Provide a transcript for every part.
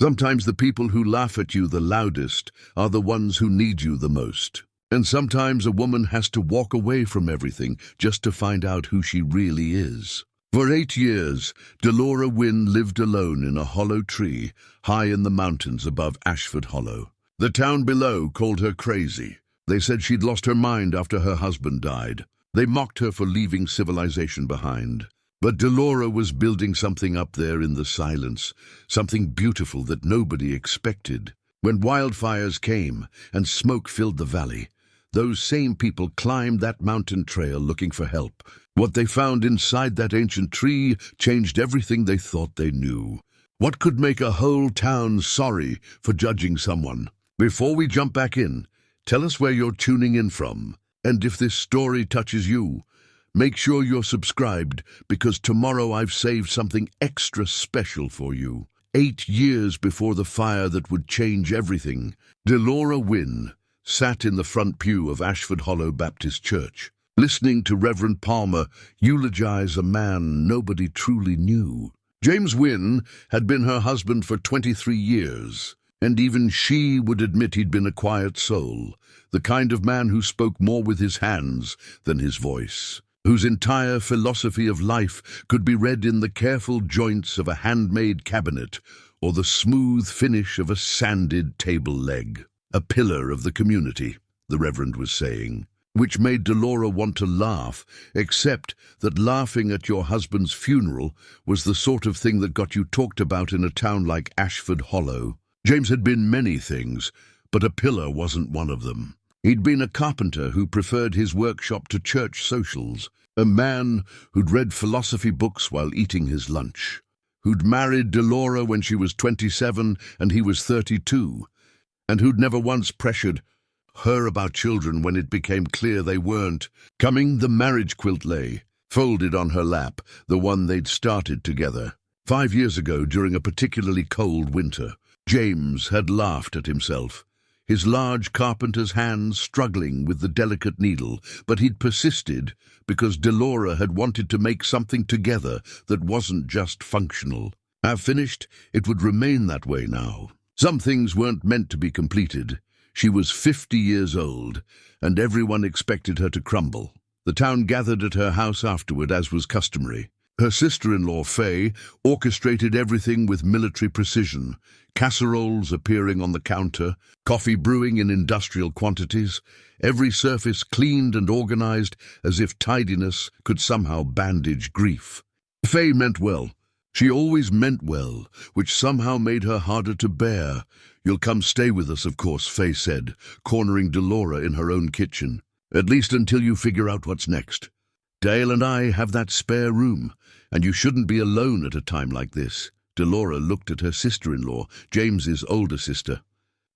Sometimes the people who laugh at you the loudest are the ones who need you the most. And sometimes a woman has to walk away from everything just to find out who she really is. For 8 years, Dellora Wynn lived alone in a hollow tree high in the mountains above Ashford Hollow. The town below called her crazy. They said she'd lost her mind after her husband died. They mocked her for leaving civilization behind. But Dellora was building something up there in the silence, something beautiful that nobody expected. When wildfires came and smoke filled the valley, those same people climbed that mountain trail looking for help. What they found inside that ancient tree changed everything they thought they knew. What could make a whole town sorry for judging someone? Before we jump back in, tell us where you're tuning in from. And if this story touches you, make sure you're subscribed, because tomorrow I've saved something extra special for you. 8 years before the fire that would change everything, Dellora Wynn sat in the front pew of Ashford Hollow Baptist Church, listening to Reverend Palmer eulogize a man nobody truly knew. James Wynn had been her husband for 23 years, and even she would admit he'd been a quiet soul, the kind of man who spoke more with his hands than his voice, whose entire philosophy of life could be read in the careful joints of a handmade cabinet or the smooth finish of a sanded table leg. A pillar of the community, the Reverend was saying, which made Dellora want to laugh, except that laughing at your husband's funeral was the sort of thing that got you talked about in a town like Ashford Hollow. James had been many things, but a pillar wasn't one of them. He'd been a carpenter who preferred his workshop to church socials, a man who'd read philosophy books while eating his lunch, who'd married Dellora when she was 27 and he was 32, and who'd never once pressured her about children when it became clear they weren't. Coming, the marriage quilt lay, folded on her lap, the one they'd started together. 5 years ago, during a particularly cold winter, James had laughed at himself, his large carpenter's hands struggling with the delicate needle, but he'd persisted because Dellora had wanted to make something together that wasn't just functional. Half finished, it would remain that way now. Some things weren't meant to be completed. She was 50 years old, and everyone expected her to crumble. The town gathered at her house afterward, as was customary. Her sister-in-law, Faye, orchestrated everything with military precision, casseroles appearing on the counter, coffee brewing in industrial quantities, every surface cleaned and organized as if tidiness could somehow bandage grief. Faye meant well. She always meant well, which somehow made her harder to bear. "You'll come stay with us, of course," Faye said, cornering Dellora in her own kitchen. "At least until you figure out what's next. Dale and I have that spare room, and you shouldn't be alone at a time like this." Dellora looked at her sister-in-law, James's older sister,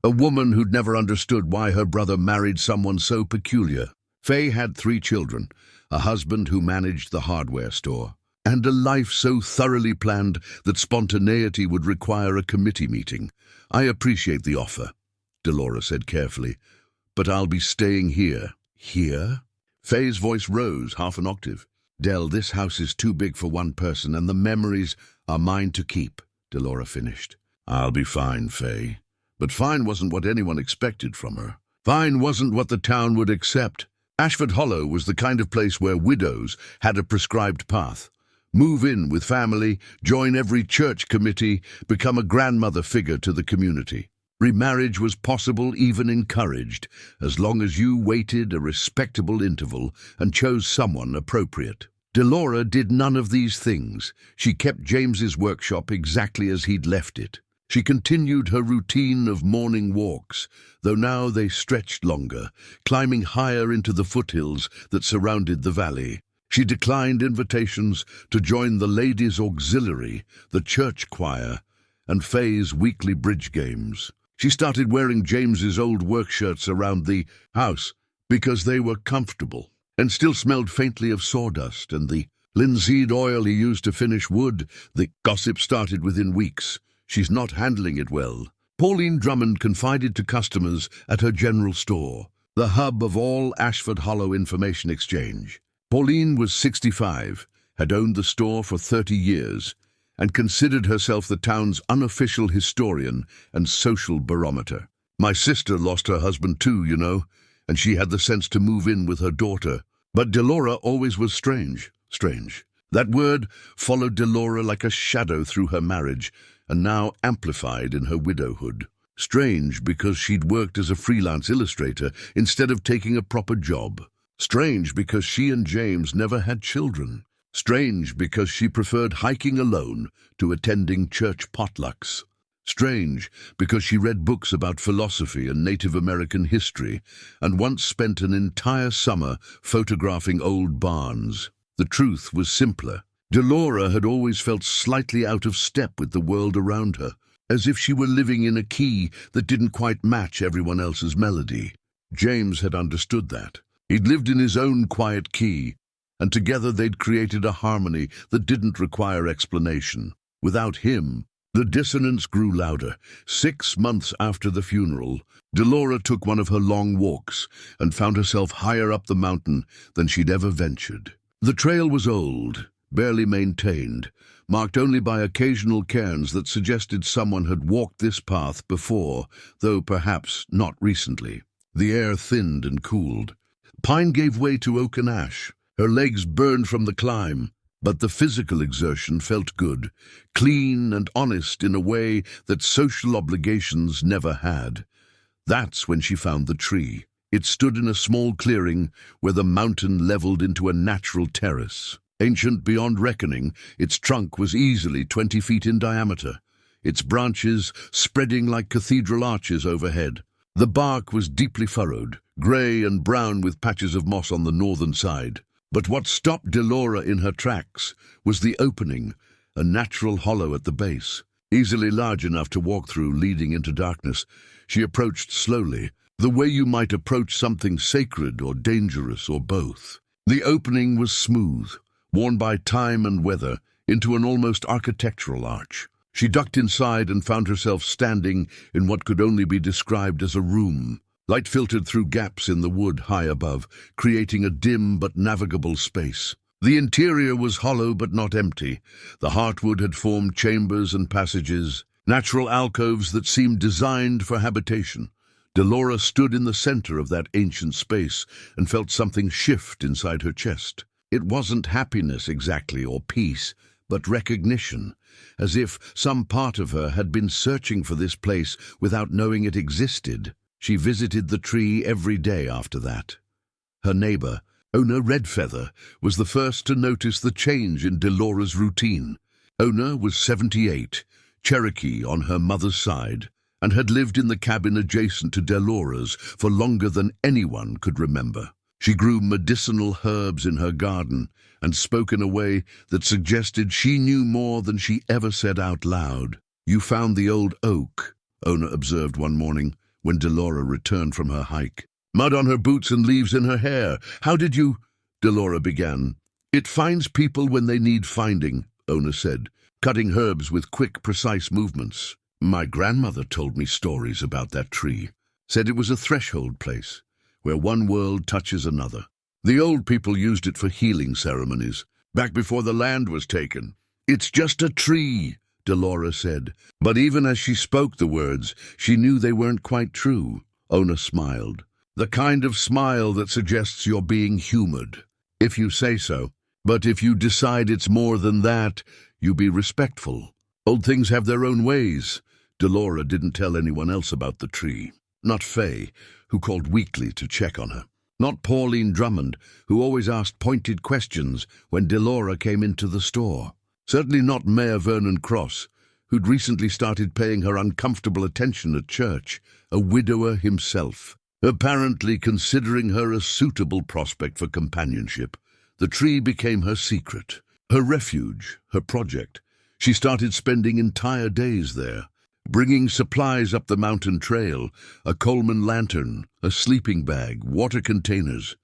a woman who'd never understood why her brother married someone so peculiar. Faye had 3 children, a husband who managed the hardware store, and a life so thoroughly planned that spontaneity would require a committee meeting. "I appreciate the offer," Dellora said carefully, "but I'll be staying here." "Here?" Faye's voice rose half an octave. "Dell, this house is too big for one person, and the memories are mine to keep," Dellora finished. "I'll be fine, Faye." But fine wasn't what anyone expected from her. Fine wasn't what the town would accept. Ashford Hollow was the kind of place where widows had a prescribed path. Move in with family, join every church committee, become a grandmother figure to the community. Remarriage was possible, even encouraged, as long as you waited a respectable interval and chose someone appropriate. Dellora did none of these things. She kept James's workshop exactly as he'd left it. She continued her routine of morning walks, though now they stretched longer, climbing higher into the foothills that surrounded the valley. She declined invitations to join the ladies' auxiliary, the church choir, and Faye's weekly bridge games. She started wearing James's old work shirts around the house because they were comfortable and still smelled faintly of sawdust and the linseed oil he used to finish wood. The gossip started within weeks. "She's not handling it well." Pauline Drummond confided to customers at her general store, the hub of all Ashford Hollow information exchange. Pauline was 65, had owned the store for 30 years, and considered herself the town's unofficial historian and social barometer. "My sister lost her husband too, you know, and she had the sense to move in with her daughter. But Dellora always was strange. That word followed Dellora like a shadow through her marriage, and now amplified in her widowhood. Strange because she'd worked as a freelance illustrator instead of taking a proper job. Strange because she and James never had children. Strange because she preferred hiking alone to attending church potlucks. Strange because she read books about philosophy and Native American history and once spent an entire summer photographing old barns. The truth was simpler. Dellora had always felt slightly out of step with the world around her, as if she were living in a key that didn't quite match everyone else's melody. James had understood that. He'd lived in his own quiet key, and together they'd created a harmony that didn't require explanation. Without him, the dissonance grew louder. 6 months after the funeral, Dellora took one of her long walks and found herself higher up the mountain than she'd ever ventured. The trail was old, barely maintained, marked only by occasional cairns that suggested someone had walked this path before, though perhaps not recently. The air thinned and cooled. Pine gave way to oak and ash. Her legs burned from the climb, but the physical exertion felt good, clean and honest in a way that social obligations never had. That's when she found the tree. It stood in a small clearing where the mountain leveled into a natural terrace. Ancient beyond reckoning, its trunk was easily 20 feet in diameter, its branches spreading like cathedral arches overhead. The bark was deeply furrowed, grey and brown with patches of moss on the northern side. But what stopped Dellora in her tracks was the opening, a natural hollow at the base, easily large enough to walk through, leading into darkness. She approached slowly, the way you might approach something sacred or dangerous or both. The opening was smooth, worn by time and weather, into an almost architectural arch. She ducked inside and found herself standing in what could only be described as a room. Light filtered through gaps in the wood high above, creating a dim but navigable space. The interior was hollow but not empty. The heartwood had formed chambers and passages, natural alcoves that seemed designed for habitation. Dellora stood in the center of that ancient space and felt something shift inside her chest. It wasn't happiness exactly, or peace, but recognition, as if some part of her had been searching for this place without knowing it existed. She visited the tree every day after that. Her neighbor, Ona Redfeather, was the first to notice the change in Dellora's routine. Ona was 78, Cherokee on her mother's side, and had lived in the cabin adjacent to Dellora's for longer than anyone could remember. She grew medicinal herbs in her garden and spoke in a way that suggested she knew more than she ever said out loud. "You found the old oak," Ona observed one morning when Dellora returned from her hike. "Mud on her boots and leaves in her hair. How did you—" Dellora began. "It finds people when they need finding," Ona said, cutting herbs with quick, precise movements. "My grandmother told me stories about that tree, said it was a threshold place, where one world touches another. The old people used it for healing ceremonies, back before the land was taken." "It's just a tree," Dellora said. But even as she spoke the words, she knew they weren't quite true. Ona smiled. The kind of smile that suggests you're being humored. "If you say so. But if you decide it's more than that, you be respectful. Old things have their own ways." Dellora didn't tell anyone else about the tree. Not Faye, who called weekly to check on her. Not Pauline Drummond, who always asked pointed questions when Dellora came into the store. Certainly not Mayor Vernon Cross, who'd recently started paying her uncomfortable attention at church, a widower himself, apparently considering her a suitable prospect for companionship. The tree became her secret, her refuge, her project. She started spending entire days there, bringing supplies up the mountain trail, a Coleman lantern, a sleeping bag, water containers.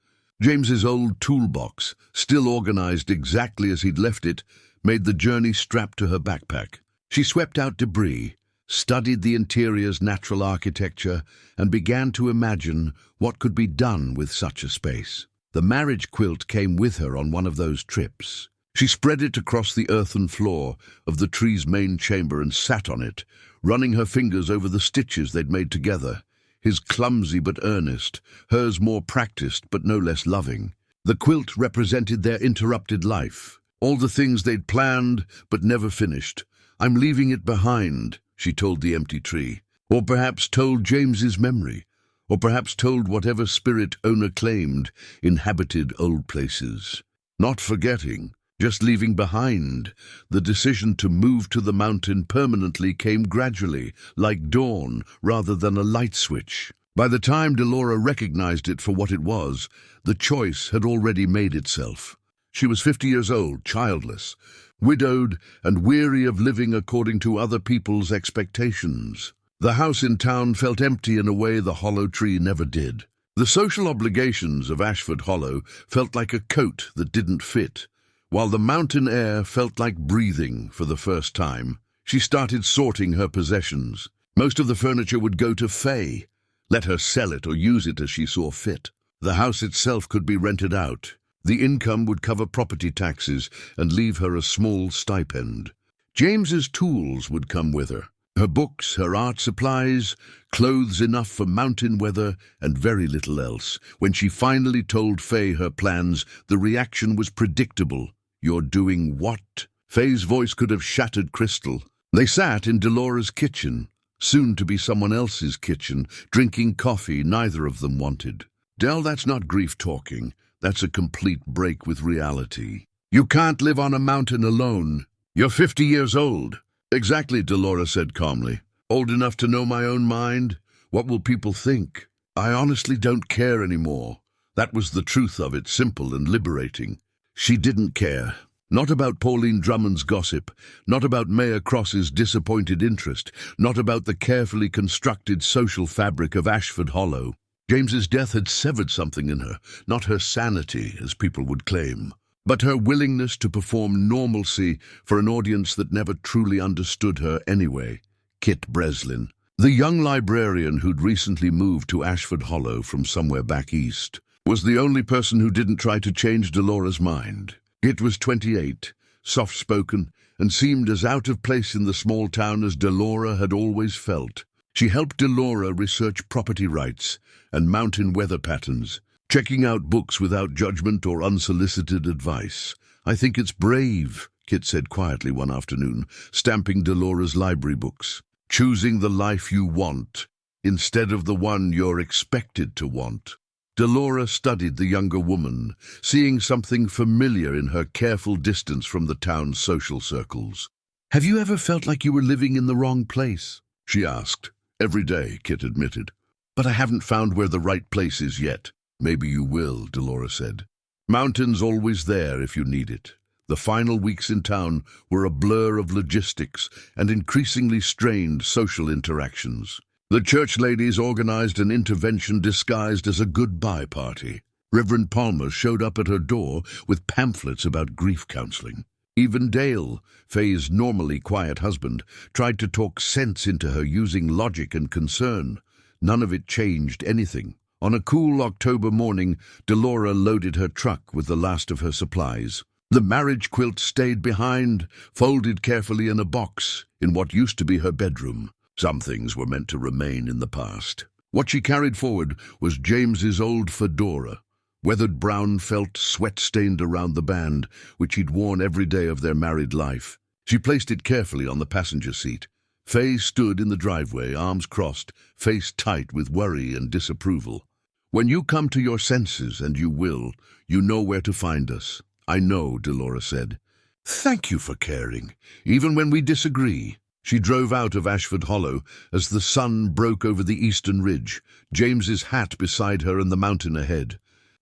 James's old toolbox, still organized exactly as he'd left it, made the journey strapped to her backpack. She swept out debris, studied the interior's natural architecture, and began to imagine what could be done with such a space. The marriage quilt came with her on one of those trips. She spread it across the earthen floor of the tree's main chamber and sat on it, running her fingers over the stitches they'd made together, his clumsy but earnest, hers more practiced but no less loving. The quilt represented their interrupted life, all the things they'd planned but never finished. "I'm leaving it behind," she told the empty tree, or perhaps told James's memory, or perhaps told whatever spirit owner claimed inhabited old places. Not forgetting, just leaving behind. The decision to move to the mountain permanently came gradually, like dawn rather than a light switch. By the time Dellora recognized it for what it was, the choice had already made itself. She was 50 years old, childless, widowed, and weary of living according to other people's expectations. The house in town felt empty in a way the hollow tree never did. The social obligations of Ashford Hollow felt like a coat that didn't fit, while the mountain air felt like breathing for the first time. She started sorting her possessions. Most of the furniture would go to Faye. Let her sell it or use it as she saw fit. The house itself could be rented out. The income would cover property taxes and leave her a small stipend. James's tools would come with her. Her books, her art supplies, clothes enough for mountain weather, and very little else. When she finally told Faye her plans, the reaction was predictable. "You're doing what?" Faye's voice could have shattered crystal. They sat in Dellora's kitchen, soon to be someone else's kitchen, drinking coffee neither of them wanted. "Dell, that's not grief talking. That's a complete break with reality. You can't live on a mountain alone. You're 50 years old." "Exactly," Dellora said calmly. "Old enough to know my own mind? What will people think? I honestly don't care anymore." That was the truth of it, simple and liberating. She didn't care. Not about Pauline Drummond's gossip, not about Mayor Cross's disappointed interest, not about the carefully constructed social fabric of Ashford Hollow. James's death had severed something in her, not her sanity, as people would claim, but her willingness to perform normalcy for an audience that never truly understood her anyway. Kit Breslin, the young librarian who'd recently moved to Ashford Hollow from somewhere back east, was the only person who didn't try to change Dellora's mind. Kit was 28, soft-spoken, and seemed as out of place in the small town as Dellora had always felt. She helped Dellora research property rights and mountain weather patterns, checking out books without judgment or unsolicited advice. "I think it's brave," Kit said quietly one afternoon, stamping Dellora's library books. "Choosing the life you want, instead of the one you're expected to want." Dellora studied the younger woman, seeing something familiar in her careful distance from the town's social circles. "Have you ever felt like you were living in the wrong place?" she asked. "Every day," Kit admitted. "But I haven't found where the right place is yet." "Maybe you will," Dellora said. "Mountain's always there if you need it." The final weeks in town were a blur of logistics and increasingly strained social interactions. The church ladies organized an intervention disguised as a goodbye party. Reverend Palmer showed up at her door with pamphlets about grief counseling. Even Dale, Faye's normally quiet husband, tried to talk sense into her using logic and concern. None of it changed anything. On a cool October morning, Dellora loaded her truck with the last of her supplies. The marriage quilt stayed behind, folded carefully in a box in what used to be her bedroom. Some things were meant to remain in the past. What she carried forward was James's old fedora, weathered brown felt, sweat-stained around the band, which he'd worn every day of their married life. She placed it carefully on the passenger seat. Faye stood in the driveway, arms crossed, face tight with worry and disapproval. "When you come to your senses, and you will, you know where to find us." "I know," Dellora said. "Thank you for caring, even when we disagree." She drove out of Ashford Hollow as the sun broke over the eastern ridge, James's hat beside her and the mountain ahead.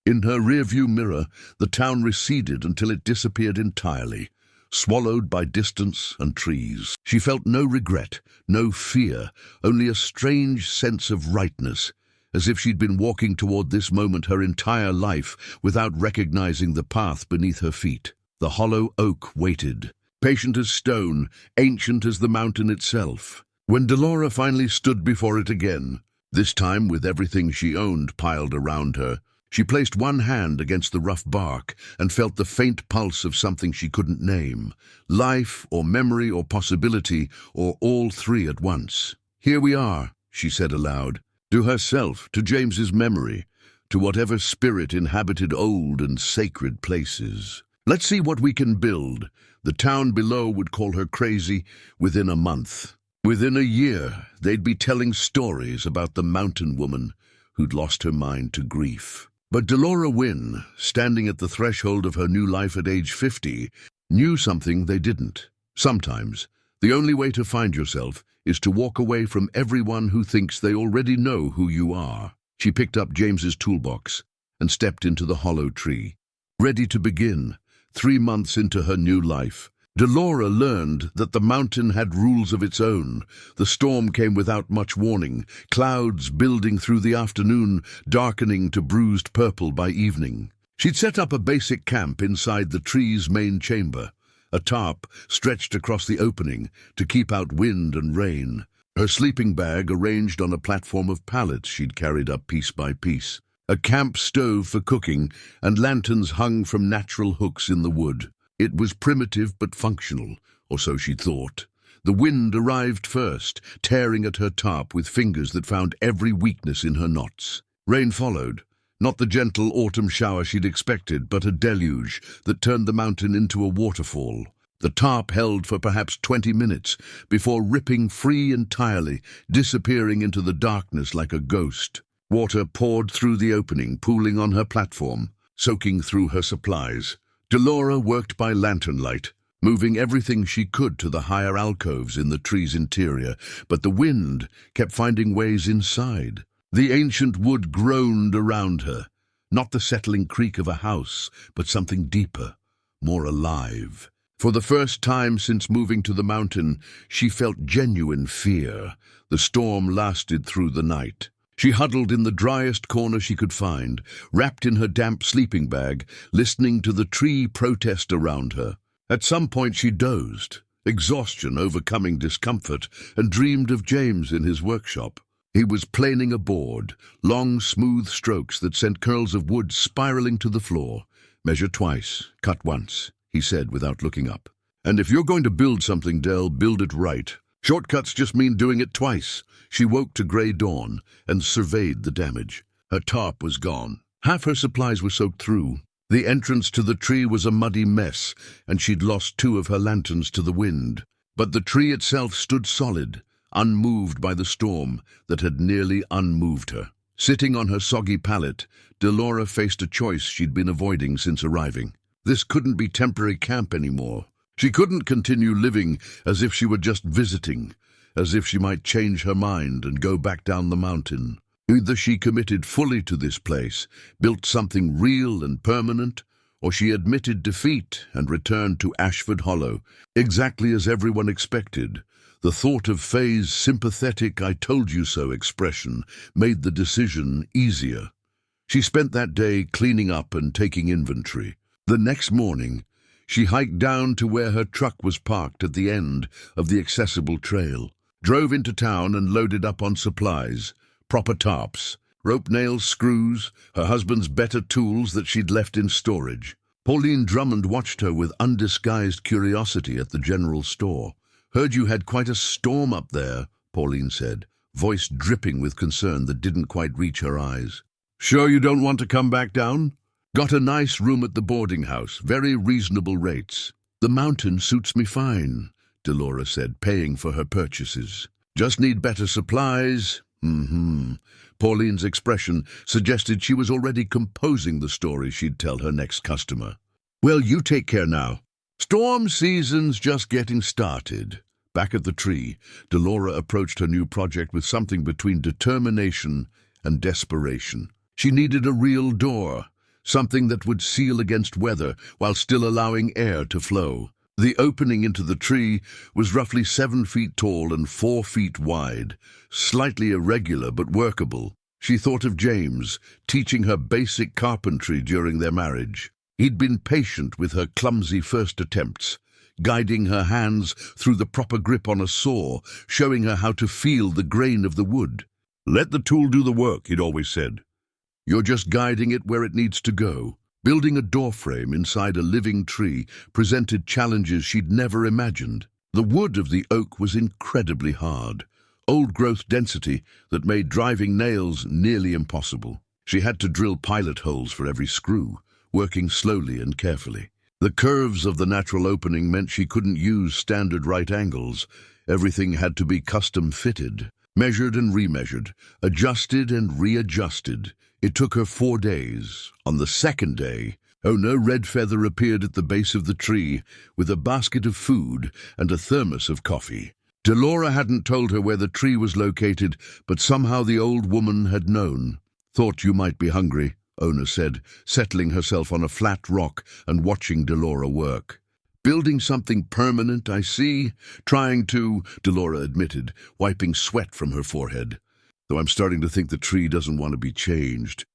In her rearview mirror, the town receded until it disappeared entirely, swallowed by distance and trees. She felt no regret, no fear, only a strange sense of rightness, as if she'd been walking toward this moment her entire life without recognizing the path beneath her feet. The hollow oak waited, patient as stone, ancient as the mountain itself. When Dellora finally stood before it again, this time with everything she owned piled around her, She placed one hand against the rough bark and felt the faint pulse of something she couldn't name. Life or memory or possibility, or all three at once. "Here we are," she said aloud, to herself, to James's memory, to whatever spirit inhabited old and sacred places. "Let's see what we can build." The town below would call her crazy within a month. Within a year, they'd be telling stories about the mountain woman who'd lost her mind to grief. But Dellora Wynn, standing at the threshold of her new life at age 50, knew something they didn't. Sometimes, the only way to find yourself is to walk away from everyone who thinks they already know who you are. She picked up James's toolbox and stepped into the hollow tree. Ready to begin, 3 months into her new life, Dellora learned that the mountain had rules of its own. The storm came without much warning, clouds building through the afternoon, darkening to bruised purple by evening. She'd set up a basic camp inside the tree's main chamber, a tarp stretched across the opening to keep out wind and rain, her sleeping bag arranged on a platform of pallets she'd carried up piece by piece, a camp stove for cooking, and lanterns hung from natural hooks in the wood. It was primitive but functional, or so she thought. The wind arrived first, tearing at her tarp with fingers that found every weakness in her knots. Rain followed, not the gentle autumn shower she'd expected, but a deluge that turned the mountain into a waterfall. The tarp held for perhaps 20 minutes before ripping free entirely, disappearing into the darkness like a ghost. Water poured through the opening, pooling on her platform, soaking through her supplies. Dellora worked by lantern light, moving everything she could to the higher alcoves in the tree's interior, but the wind kept finding ways inside. The ancient wood groaned around her, not the settling creak of a house, but something deeper, more alive. For the first time since moving to the mountain, she felt genuine fear. The storm lasted through the night. She huddled in the driest corner she could find, wrapped in her damp sleeping bag, listening to the tree protest around her. At some point she dozed, exhaustion overcoming discomfort, and dreamed of James in his workshop. He was planing a board, long smooth strokes that sent curls of wood spiraling to the floor. "Measure twice, cut once," he said without looking up. "And if you're going to build something, Dell, build it right. Shortcuts just mean doing it twice." She woke to grey dawn and surveyed the damage. Her tarp was gone. Half her supplies were soaked through. The entrance to the tree was a muddy mess, and she'd lost 2 of her lanterns to the wind. But the tree itself stood solid, unmoved by the storm that had nearly unmoved her. Sitting on her soggy pallet, Dellora faced a choice she'd been avoiding since arriving. This couldn't be temporary camp anymore. She couldn't continue living as if she were just visiting, as if she might change her mind and go back down the mountain. Either she committed fully to this place, built something real and permanent, or she admitted defeat and returned to Ashford Hollow, exactly as everyone expected. The thought of Faye's sympathetic "I told you so" expression made the decision easier. She spent that day cleaning up and taking inventory. The next morning, she hiked down to where her truck was parked at the end of the accessible trail, drove into town and loaded up on supplies, proper tarps, rope nails, screws, her husband's better tools that she'd left in storage. Pauline Drummond watched her with undisguised curiosity at the general store. "Heard you had quite a storm up there," Pauline said, voice dripping with concern that didn't quite reach her eyes. "Sure you don't want to come back down?" "Got a nice room at the boarding house, very reasonable rates." "The mountain suits me fine," Dellora said, paying for her purchases. "Just need better supplies." Pauline's expression suggested she was already composing the story she'd tell her next customer. "Well, you take care now. Storm season's just getting started." Back at the tree, Dellora approached her new project with something between determination and desperation. She needed a real door, something that would seal against weather while still allowing air to flow. The opening into the tree was roughly 7 feet tall and 4 feet wide, slightly irregular but workable. She thought of James, teaching her basic carpentry during their marriage. He'd been patient with her clumsy first attempts, guiding her hands through the proper grip on a saw, showing her how to feel the grain of the wood. "Let the tool do the work," he'd always said. You're just guiding it where it needs to go. Building a doorframe inside a living tree presented challenges she'd never imagined. The wood of the oak was incredibly hard, old-growth density that made driving nails nearly impossible. She had to drill pilot holes for every screw, working slowly and carefully. The curves of the natural opening meant she couldn't use standard right angles. Everything had to be custom-fitted, measured and remeasured, adjusted and readjusted. It took her 4 days. On the second day, Owner Redfeather appeared at the base of the tree with a basket of food and a thermos of coffee. Dellora hadn't told her where the tree was located, but somehow the old woman had known. "Thought you might be hungry," Owner said, settling herself on a flat rock and watching Dellora work. "Building something permanent, I see. Trying to," Dellora admitted, wiping sweat from her forehead. "Though I'm starting to think the tree doesn't want to be changed."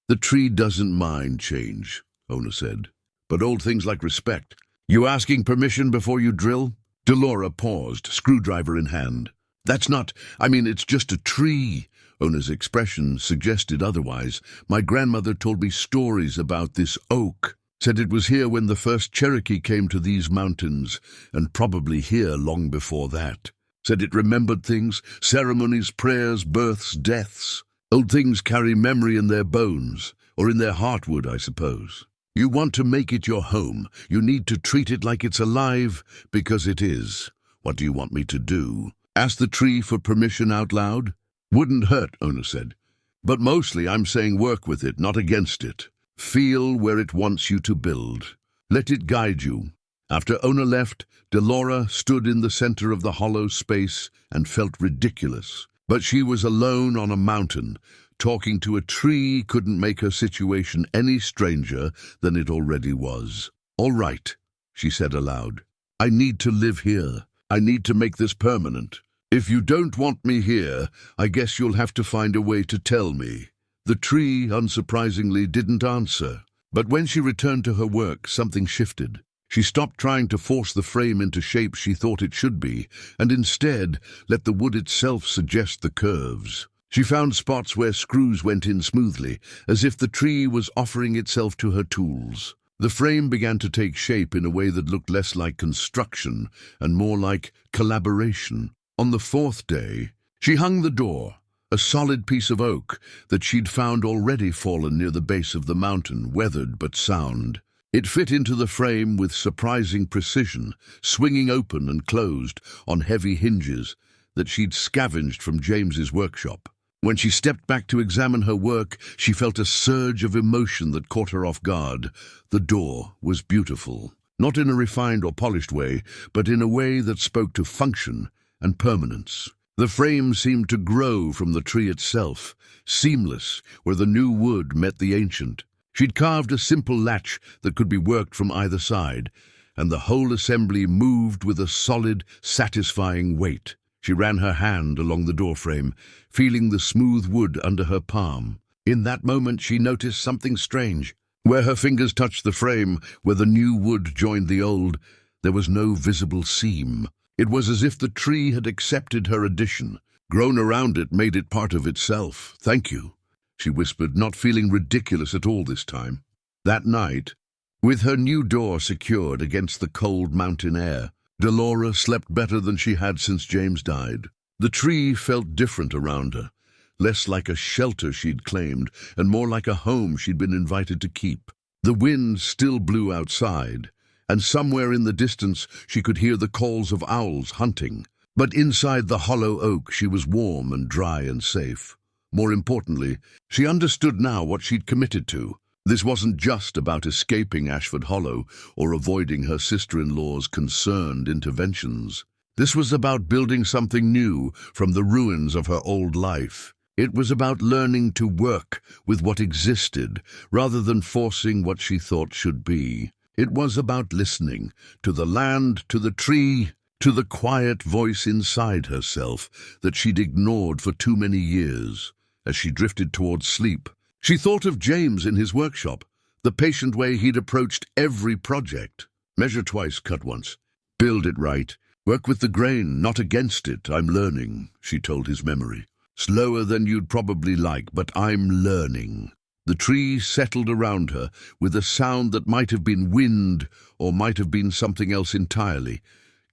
"The tree doesn't mind change," Owner said. "But old things like respect. You asking permission before you drill?" Dellora paused, screwdriver in hand. "That's not, it's just a tree." Owner's expression suggested otherwise. "My grandmother told me stories about this oak. Said it was here when the first Cherokee came to these mountains, and probably here long before that. Said it remembered things, ceremonies, prayers, births, deaths. Old things carry memory in their bones, or in their heartwood, I suppose. You want to make it your home. You need to treat it like it's alive, because it is. What do you want me to do? Ask the tree for permission out loud?" "Wouldn't hurt," Owner said. "But mostly I'm saying work with it, not against it. Feel where it wants you to build. Let it guide you." After Owner left, Dellora stood in the center of the hollow space and felt ridiculous. But she was alone on a mountain. Talking to a tree couldn't make her situation any stranger than it already was. "All right," she said aloud. "I need to live here. I need to make this permanent. If you don't want me here, I guess you'll have to find a way to tell me." The tree, unsurprisingly, didn't answer. But when she returned to her work, something shifted. She stopped trying to force the frame into shape she thought it should be, and instead let the wood itself suggest the curves. She found spots where screws went in smoothly, as if the tree was offering itself to her tools. The frame began to take shape in a way that looked less like construction and more like collaboration. On the 4th day, she hung the door, a solid piece of oak that she'd found already fallen near the base of the mountain, weathered but sound. It fit into the frame with surprising precision, swinging open and closed on heavy hinges that she'd scavenged from James's workshop. When she stepped back to examine her work, she felt a surge of emotion that caught her off guard. The door was beautiful, not in a refined or polished way, but in a way that spoke to function and permanence. The frame seemed to grow from the tree itself, seamless where the new wood met the ancient. She'd carved a simple latch that could be worked from either side, and the whole assembly moved with a solid, satisfying weight. She ran her hand along the doorframe, feeling the smooth wood under her palm. In that moment she noticed something strange. Where her fingers touched the frame, where the new wood joined the old, there was no visible seam. It was as if the tree had accepted her addition, grown around it, made it part of itself. "Thank you," she whispered, not feeling ridiculous at all this time. That night, with her new door secured against the cold mountain air, Dellora slept better than she had since James died. The tree felt different around her, less like a shelter she'd claimed, and more like a home she'd been invited to keep. The wind still blew outside, and somewhere in the distance she could hear the calls of owls hunting. But inside the hollow oak she was warm and dry and safe. More importantly, she understood now what she'd committed to. This wasn't just about escaping Ashford Hollow or avoiding her sister-in-law's concerned interventions. This was about building something new from the ruins of her old life. It was about learning to work with what existed rather than forcing what she thought should be. It was about listening to the land, to the tree, to the quiet voice inside herself that she'd ignored for too many years. As she drifted towards sleep, she thought of James in his workshop, the patient way he'd approached every project. "Measure twice, cut once. Build it right. Work with the grain, not against it. I'm learning," she told his memory. "Slower than you'd probably like, but I'm learning." The tree settled around her with a sound that might have been wind or might have been something else entirely.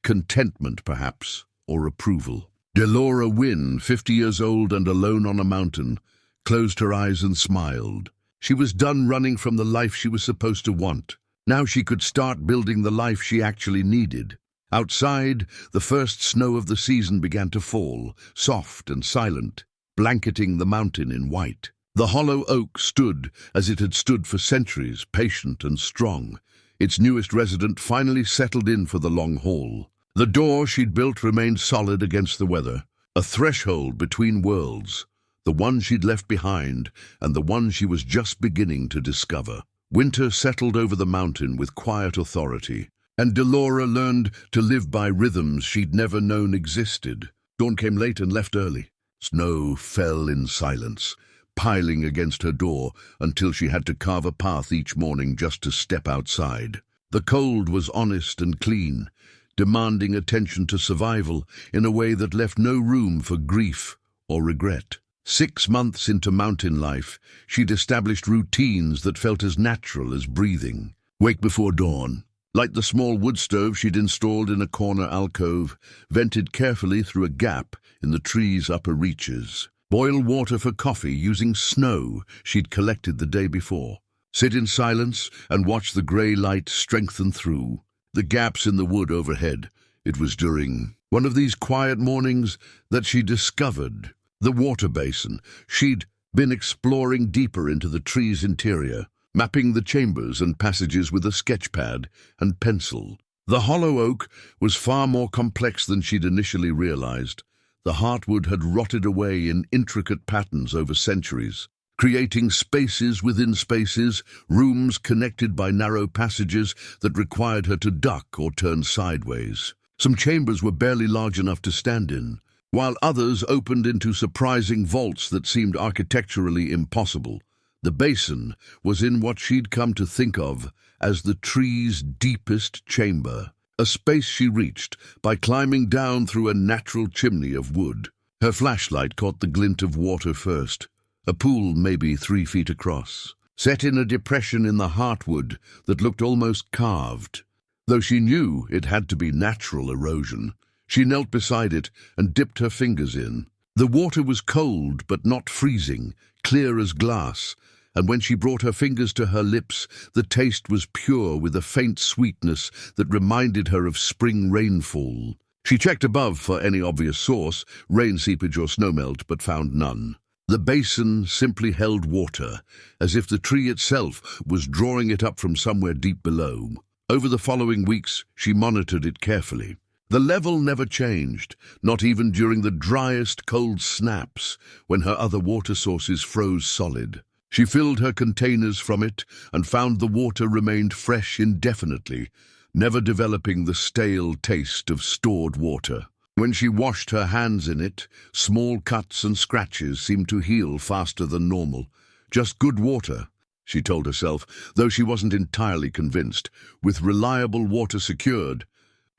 Contentment, perhaps, or approval. Dellora Wynn, 50 years old and alone on a mountain, closed her eyes and smiled. She was done running from the life she was supposed to want. Now she could start building the life she actually needed. Outside, the first snow of the season began to fall, soft and silent, blanketing the mountain in white. The hollow oak stood as it had stood for centuries, patient and strong. Its newest resident finally settled in for the long haul. The door she'd built remained solid against the weather, a threshold between worlds, the one she'd left behind and the one she was just beginning to discover. Winter settled over the mountain with quiet authority, and Dellora learned to live by rhythms she'd never known existed. Dawn came late and left early. Snow fell in silence, piling against her door until she had to carve a path each morning just to step outside. The cold was honest and clean, demanding attention to survival in a way that left no room for grief or regret. 6 months into mountain life, she'd established routines that felt as natural as breathing. Wake before dawn, light the small wood stove she'd installed in a corner alcove, vented carefully through a gap in the tree's upper reaches. Boil water for coffee using snow she'd collected the day before. Sit in silence and watch the grey light strengthen through the gaps in the wood overhead. It was during one of these quiet mornings that she discovered the water basin. She'd been exploring deeper into the tree's interior, mapping the chambers and passages with a sketch pad and pencil. The hollow oak was far more complex than she'd initially realized. The heartwood had rotted away in intricate patterns over centuries, creating spaces within spaces, rooms connected by narrow passages that required her to duck or turn sideways. Some chambers were barely large enough to stand in, while others opened into surprising vaults that seemed architecturally impossible. The basin was in what she'd come to think of as the tree's deepest chamber, a space she reached by climbing down through a natural chimney of wood. Her flashlight caught the glint of water first, a pool maybe 3 feet across, set in a depression in the heartwood that looked almost carved. Though she knew it had to be natural erosion, she knelt beside it and dipped her fingers in. The water was cold but not freezing, clear as glass, and when she brought her fingers to her lips, the taste was pure with a faint sweetness that reminded her of spring rainfall. She checked above for any obvious source, rain seepage or snowmelt, but found none. The basin simply held water, as if the tree itself was drawing it up from somewhere deep below. Over the following weeks, she monitored it carefully. The level never changed, not even during the driest cold snaps, when her other water sources froze solid. She filled her containers from it and found the water remained fresh indefinitely, never developing the stale taste of stored water. When she washed her hands in it, small cuts and scratches seemed to heal faster than normal. Just good water, she told herself, though she wasn't entirely convinced. With reliable water secured,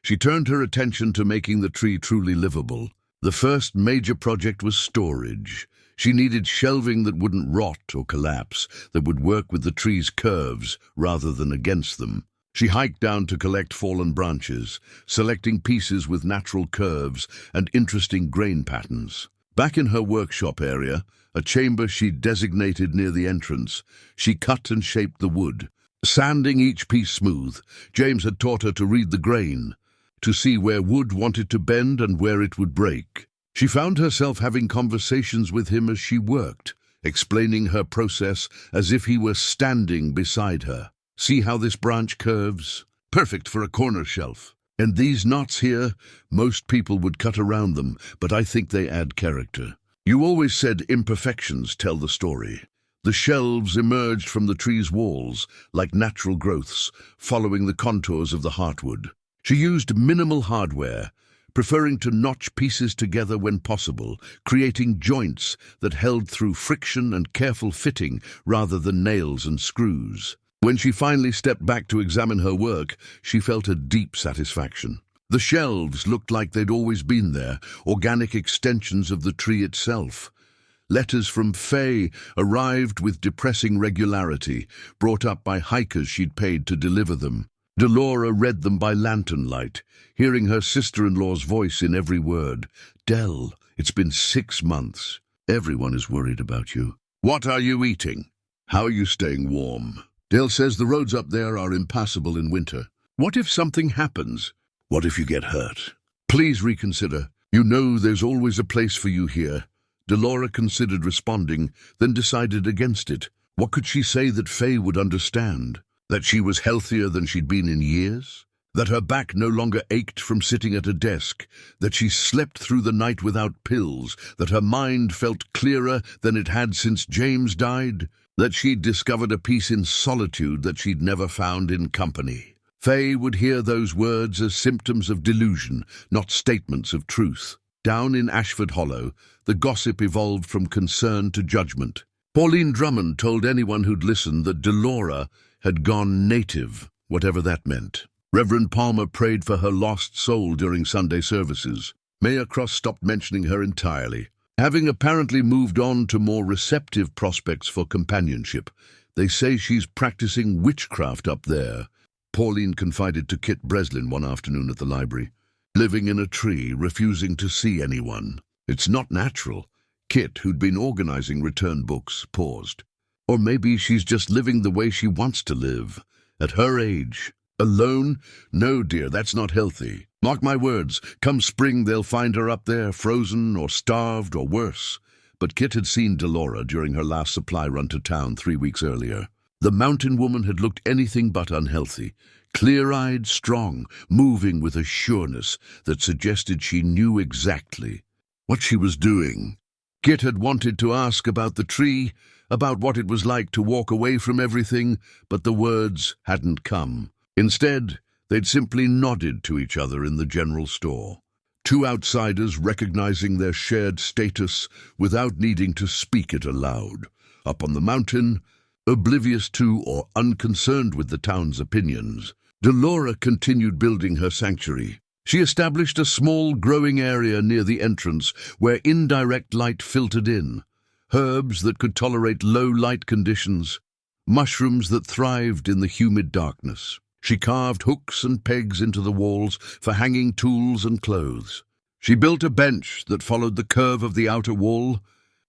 she turned her attention to making the tree truly livable. The first major project was storage. She needed shelving that wouldn't rot or collapse, that would work with the tree's curves rather than against them. She hiked down to collect fallen branches, selecting pieces with natural curves and interesting grain patterns. Back in her workshop area, a chamber she'd designated near the entrance, she cut and shaped the wood. Sanding each piece smooth, James had taught her to read the grain, to see where wood wanted to bend and where it would break. She found herself having conversations with him as she worked, explaining her process as if he were standing beside her. See how this branch curves? Perfect for a corner shelf. And these knots here, most people would cut around them, but I think they add character. You always said imperfections tell the story. The shelves emerged from the tree's walls, like natural growths, following the contours of the heartwood. She used minimal hardware, preferring to notch pieces together when possible, creating joints that held through friction and careful fitting rather than nails and screws. When she finally stepped back to examine her work, she felt a deep satisfaction. The shelves looked like they'd always been there, organic extensions of the tree itself. Letters from Faye arrived with depressing regularity, brought up by hikers she'd paid to deliver them. Dellora read them by lantern light, hearing her sister-in-law's voice in every word. "Dell, it's been 6 months. Everyone is worried about you. What are you eating? How are you staying warm? Dell says the roads up there are impassable in winter. What if something happens? What if you get hurt? Please reconsider. You know there's always a place for you here." Dellora considered responding, then decided against it. What could she say that Faye would understand? That she was healthier than she'd been in years? That her back no longer ached from sitting at a desk? That she slept through the night without pills? That her mind felt clearer than it had since James died? That she'd discovered a peace in solitude that she'd never found in company? Faye would hear those words as symptoms of delusion, not statements of truth. Down in Ashford Hollow, the gossip evolved from concern to judgment. Pauline Drummond told anyone who'd listened that Dellora had gone native, whatever that meant. Reverend Palmer prayed for her lost soul during Sunday services. Mayor Cross stopped mentioning her entirely. Having apparently moved on to more receptive prospects for companionship, they say she's practicing witchcraft up there. Pauline confided to Kit Breslin one afternoon at the library. Living in a tree, refusing to see anyone. It's not natural. Kit, who'd been organizing return books, paused. Or maybe she's just living the way she wants to live. At her age. Alone? No, dear, that's not healthy. Mark my words, come spring they'll find her up there, frozen or starved or worse. But Kit had seen Dellora during her last supply run to town 3 weeks earlier. The mountain woman had looked anything but unhealthy. Clear-eyed, strong, moving with a sureness that suggested she knew exactly what she was doing. Kit had wanted to ask about the tree, about what it was like to walk away from everything, but the words hadn't come. Instead, they'd simply nodded to each other in the general store. Two outsiders recognizing their shared status without needing to speak it aloud. Up on the mountain, oblivious to or unconcerned with the town's opinions, Dellora continued building her sanctuary. She established a small growing area near the entrance where indirect light filtered in. Herbs that could tolerate low light conditions. Mushrooms that thrived in the humid darkness. She carved hooks and pegs into the walls for hanging tools and clothes. She built a bench that followed the curve of the outer wall,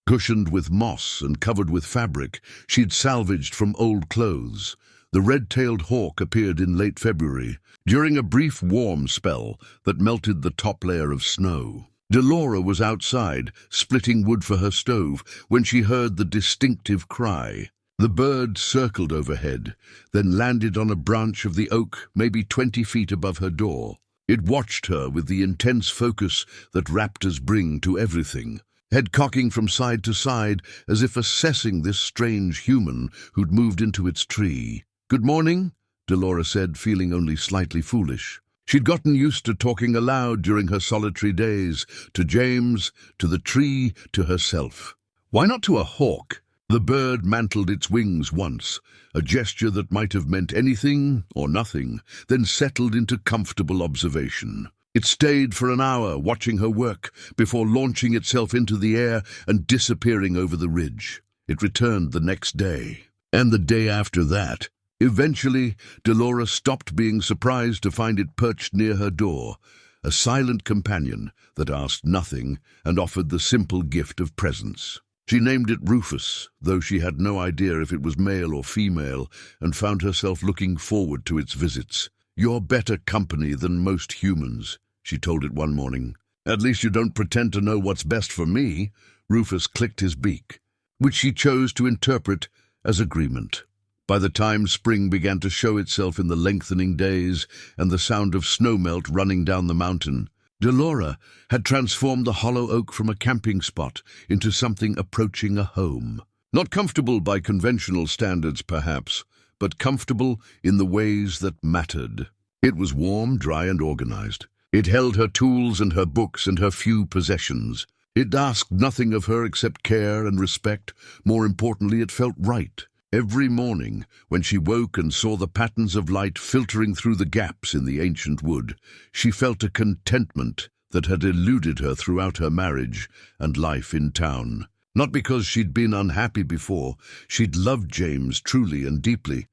cushioned with moss and covered with fabric she'd salvaged from old clothes. The red-tailed hawk appeared in late February, during a brief warm spell that melted the top layer of snow. Dellora was outside, splitting wood for her stove, when she heard the distinctive cry. The bird circled overhead, then landed on a branch of the oak maybe 20 feet above her door. It watched her with the intense focus that raptors bring to everything, head cocking from side to side as if assessing this strange human who'd moved into its tree. "Good morning," Dellora said, feeling only slightly foolish. She'd gotten used to talking aloud during her solitary days, to James, to the tree, to herself. Why not to a hawk? The bird mantled its wings once, a gesture that might have meant anything or nothing, then settled into comfortable observation. It stayed for an hour, watching her work, before launching itself into the air and disappearing over the ridge. It returned the next day, and the day after that. Eventually, Dellora stopped being surprised to find it perched near her door, a silent companion that asked nothing and offered the simple gift of presence. She named it Rufus, though she had no idea if it was male or female, and found herself looking forward to its visits. "You're better company than most humans," she told it one morning. "At least you don't pretend to know what's best for me." Rufus clicked his beak, which she chose to interpret as agreement. By the time spring began to show itself in the lengthening days and the sound of snowmelt running down the mountain, Dellora had transformed the hollow oak from a camping spot into something approaching a home. Not comfortable by conventional standards, perhaps, but comfortable in the ways that mattered. It was warm, dry, and organized. It held her tools and her books and her few possessions. It asked nothing of her except care and respect. More importantly, it felt right. Every morning, when she woke and saw the patterns of light filtering through the gaps in the ancient wood, she felt a contentment that had eluded her throughout her marriage and life in town. Not because she'd been unhappy before, she'd loved James truly and deeply,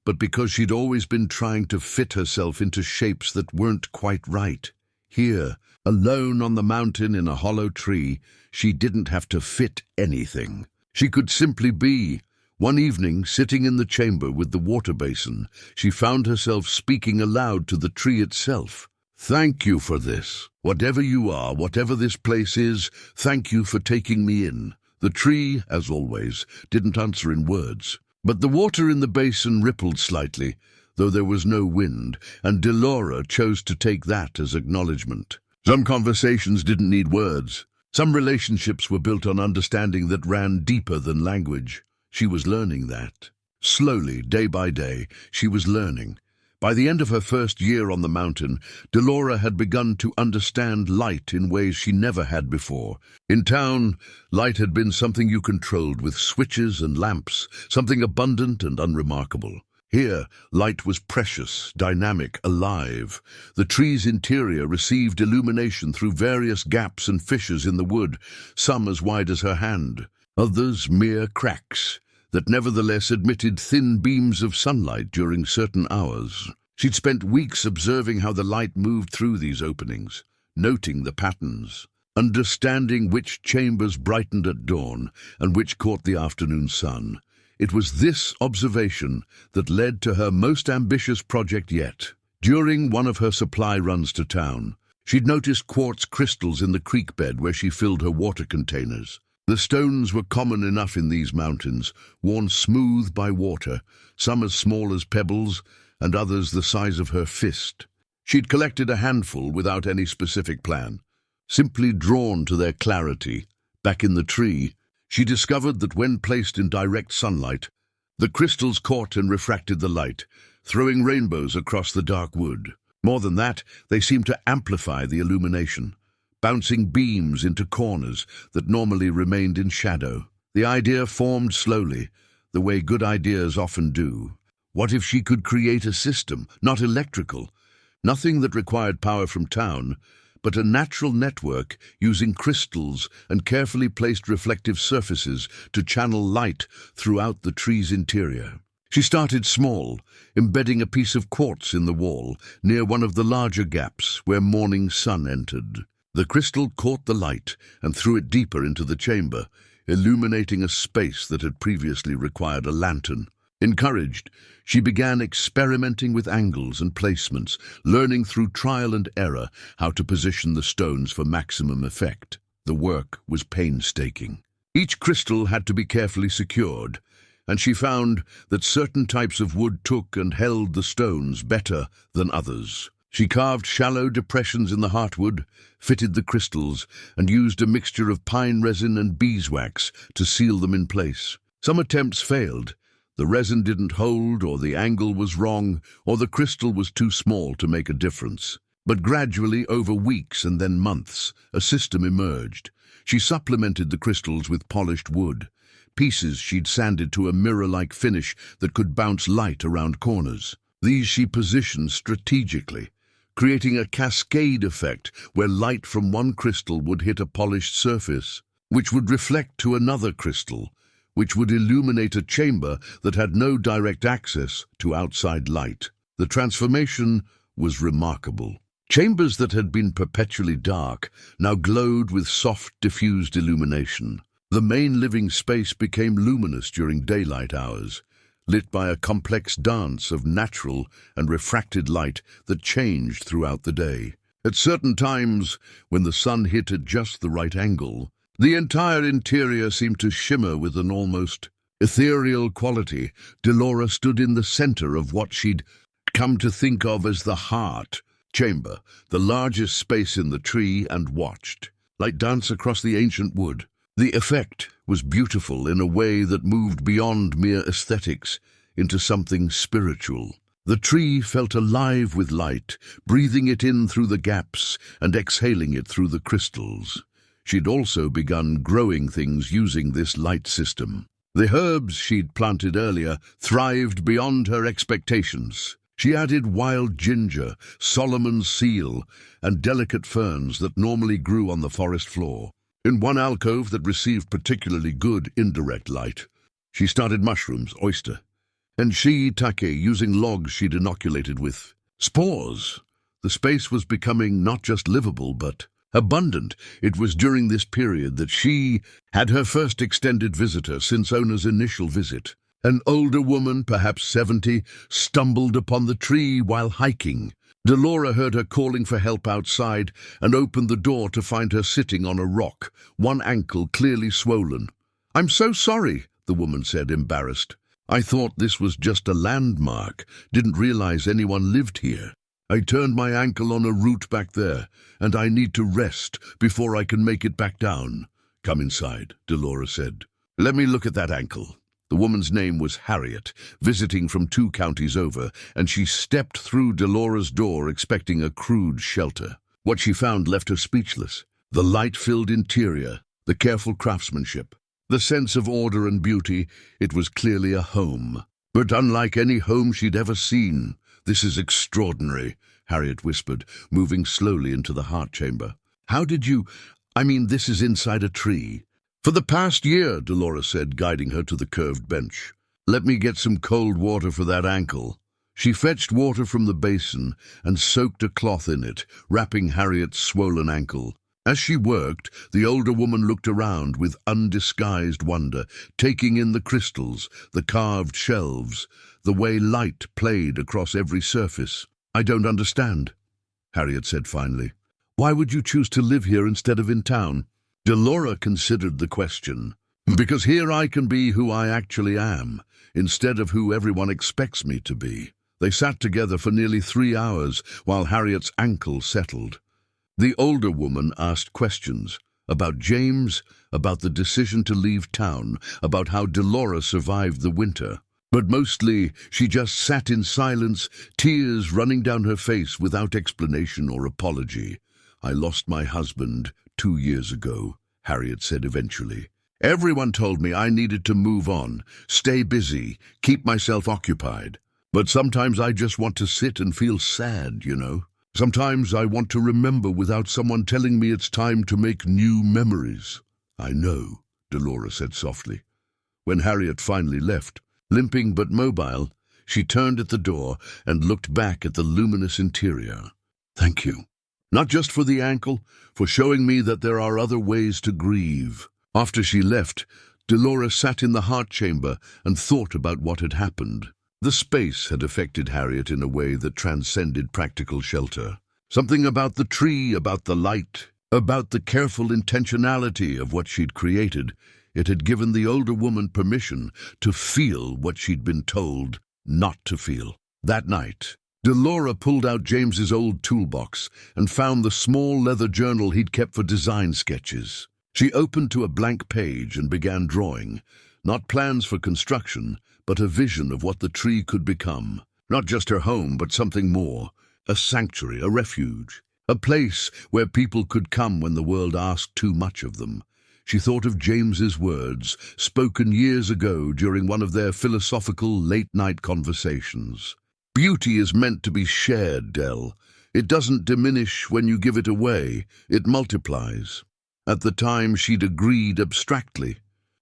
but because she'd always been trying to fit herself into shapes that weren't quite right. Here, alone on the mountain in a hollow tree, she didn't have to fit anything. She could simply be. One evening, sitting in the chamber with the water basin, she found herself speaking aloud to the tree itself. "Thank you for this. Whatever you are, whatever this place is, thank you for taking me in." The tree, as always, didn't answer in words, but the water in the basin rippled slightly, though there was no wind, and Dellora chose to take that as acknowledgement. Some conversations didn't need words. Some relationships were built on understanding that ran deeper than language. She was learning that. Slowly, day by day, she was learning. By the end of her first year on the mountain, Dellora had begun to understand light in ways she never had before. In town, light had been something you controlled with switches and lamps, something abundant and unremarkable. Here, light was precious, dynamic, alive. The tree's interior received illumination through various gaps and fissures in the wood, some as wide as her hand, others mere cracks that nevertheless admitted thin beams of sunlight during certain hours. She'd spent weeks observing how the light moved through these openings, noting the patterns, understanding which chambers brightened at dawn and which caught the afternoon sun. It was this observation that led to her most ambitious project yet. During one of her supply runs to town, she'd noticed quartz crystals in the creek bed where she filled her water containers. The stones were common enough in these mountains, worn smooth by water, some as small as pebbles, and others the size of her fist. She'd collected a handful without any specific plan, simply drawn to their clarity. Back in the tree, she discovered that when placed in direct sunlight, the crystals caught and refracted the light, throwing rainbows across the dark wood. More than that, they seemed to amplify the illumination, bouncing beams into corners that normally remained in shadow. The idea formed slowly, the way good ideas often do. What if she could create a system, not electrical, nothing that required power from town, but a natural network using crystals and carefully placed reflective surfaces to channel light throughout the tree's interior? She started small, embedding a piece of quartz in the wall near one of the larger gaps where morning sun entered. The crystal caught the light and threw it deeper into the chamber, illuminating a space that had previously required a lantern. Encouraged, she began experimenting with angles and placements, learning through trial and error how to position the stones for maximum effect. The work was painstaking. Each crystal had to be carefully secured, and she found that certain types of wood took and held the stones better than others. She carved shallow depressions in the heartwood, fitted the crystals, and used a mixture of pine resin and beeswax to seal them in place. Some attempts failed. The resin didn't hold, or the angle was wrong, or the crystal was too small to make a difference. But gradually, over weeks and then months, a system emerged. She supplemented the crystals with polished wood, pieces she'd sanded to a mirror-like finish that could bounce light around corners. These she positioned strategically, creating a cascade effect where light from one crystal would hit a polished surface, which would reflect to another crystal, which would illuminate a chamber that had no direct access to outside light. The transformation was remarkable. Chambers that had been perpetually dark now glowed with soft, diffused illumination. The main living space became luminous during daylight hours, lit by a complex dance of natural and refracted light that changed throughout the day. At certain times, when the sun hit at just the right angle, the entire interior seemed to shimmer with an almost ethereal quality. Dellora stood in the center of what she'd come to think of as the heart chamber, the largest space in the tree, and watched light dance across the ancient wood. The effect was beautiful in a way that moved beyond mere aesthetics into something spiritual. The tree felt alive with light, breathing it in through the gaps and exhaling it through the crystals. She'd also begun growing things using this light system. The herbs she'd planted earlier thrived beyond her expectations. She added wild ginger, Solomon's seal, and delicate ferns that normally grew on the forest floor. In one alcove that received particularly good indirect light, she started mushrooms, oyster, and shiitake using logs she'd inoculated with spores. The space was becoming not just livable, but abundant. It was during this period that she had her first extended visitor since Ona's initial visit. An older woman, perhaps 70, stumbled upon the tree while hiking. Dellora heard her calling for help outside and opened the door to find her sitting on a rock, one ankle clearly swollen. "I'm so sorry," the woman said, embarrassed. "I thought this was just a landmark, didn't realize anyone lived here. I turned my ankle on a root back there, and I need to rest before I can make it back down." "Come inside," Dellora said. "Let me look at that ankle." The woman's name was Harriet, visiting from 2 counties over, and she stepped through Dellora's door expecting a crude shelter. What she found left her speechless. The light-filled interior, the careful craftsmanship, the sense of order and beauty. It was clearly a home, but unlike any home she'd ever seen. "This is extraordinary," Harriet whispered, moving slowly into the heart chamber. "How did you... this is inside a tree." "For the past year," Dellora said, guiding her to the curved bench. "Let me get some cold water for that ankle." She fetched water from the basin and soaked a cloth in it, wrapping Harriet's swollen ankle. As she worked, the older woman looked around with undisguised wonder, taking in the crystals, the carved shelves, the way light played across every surface. "I don't understand," Harriet said finally. "Why would you choose to live here instead of in town?" Dellora considered the question. "Because here I can be who I actually am, instead of who everyone expects me to be." They sat together for nearly 3 hours while Harriet's ankle settled. The older woman asked questions about James, about the decision to leave town, about how Dellora survived the winter. But mostly, she just sat in silence, tears running down her face without explanation or apology. "I lost my husband 2 years ago," Harriet said eventually. "Everyone told me I needed to move on, stay busy, keep myself occupied. But sometimes I just want to sit and feel sad, you know. Sometimes I want to remember without someone telling me it's time to make new memories." "I know," Dellora said softly. When Harriet finally left, limping but mobile, she turned at the door and looked back at the luminous interior. "Thank you. Not just for the ankle, for showing me that there are other ways to grieve." After she left, Dellora sat in the heart chamber and thought about what had happened. The space had affected Harriet in a way that transcended practical shelter. Something about the tree, about the light, about the careful intentionality of what she'd created. It had given the older woman permission to feel what she'd been told not to feel. That night, Dellora pulled out James's old toolbox and found the small leather journal he'd kept for design sketches. She opened to a blank page and began drawing, not plans for construction, but a vision of what the tree could become. Not just her home, but something more. A sanctuary, a refuge, a place where people could come when the world asked too much of them. She thought of James's words, spoken years ago during one of their philosophical late-night conversations. "Beauty is meant to be shared, Dell. It doesn't diminish when you give it away, it multiplies." At the time, she'd agreed abstractly.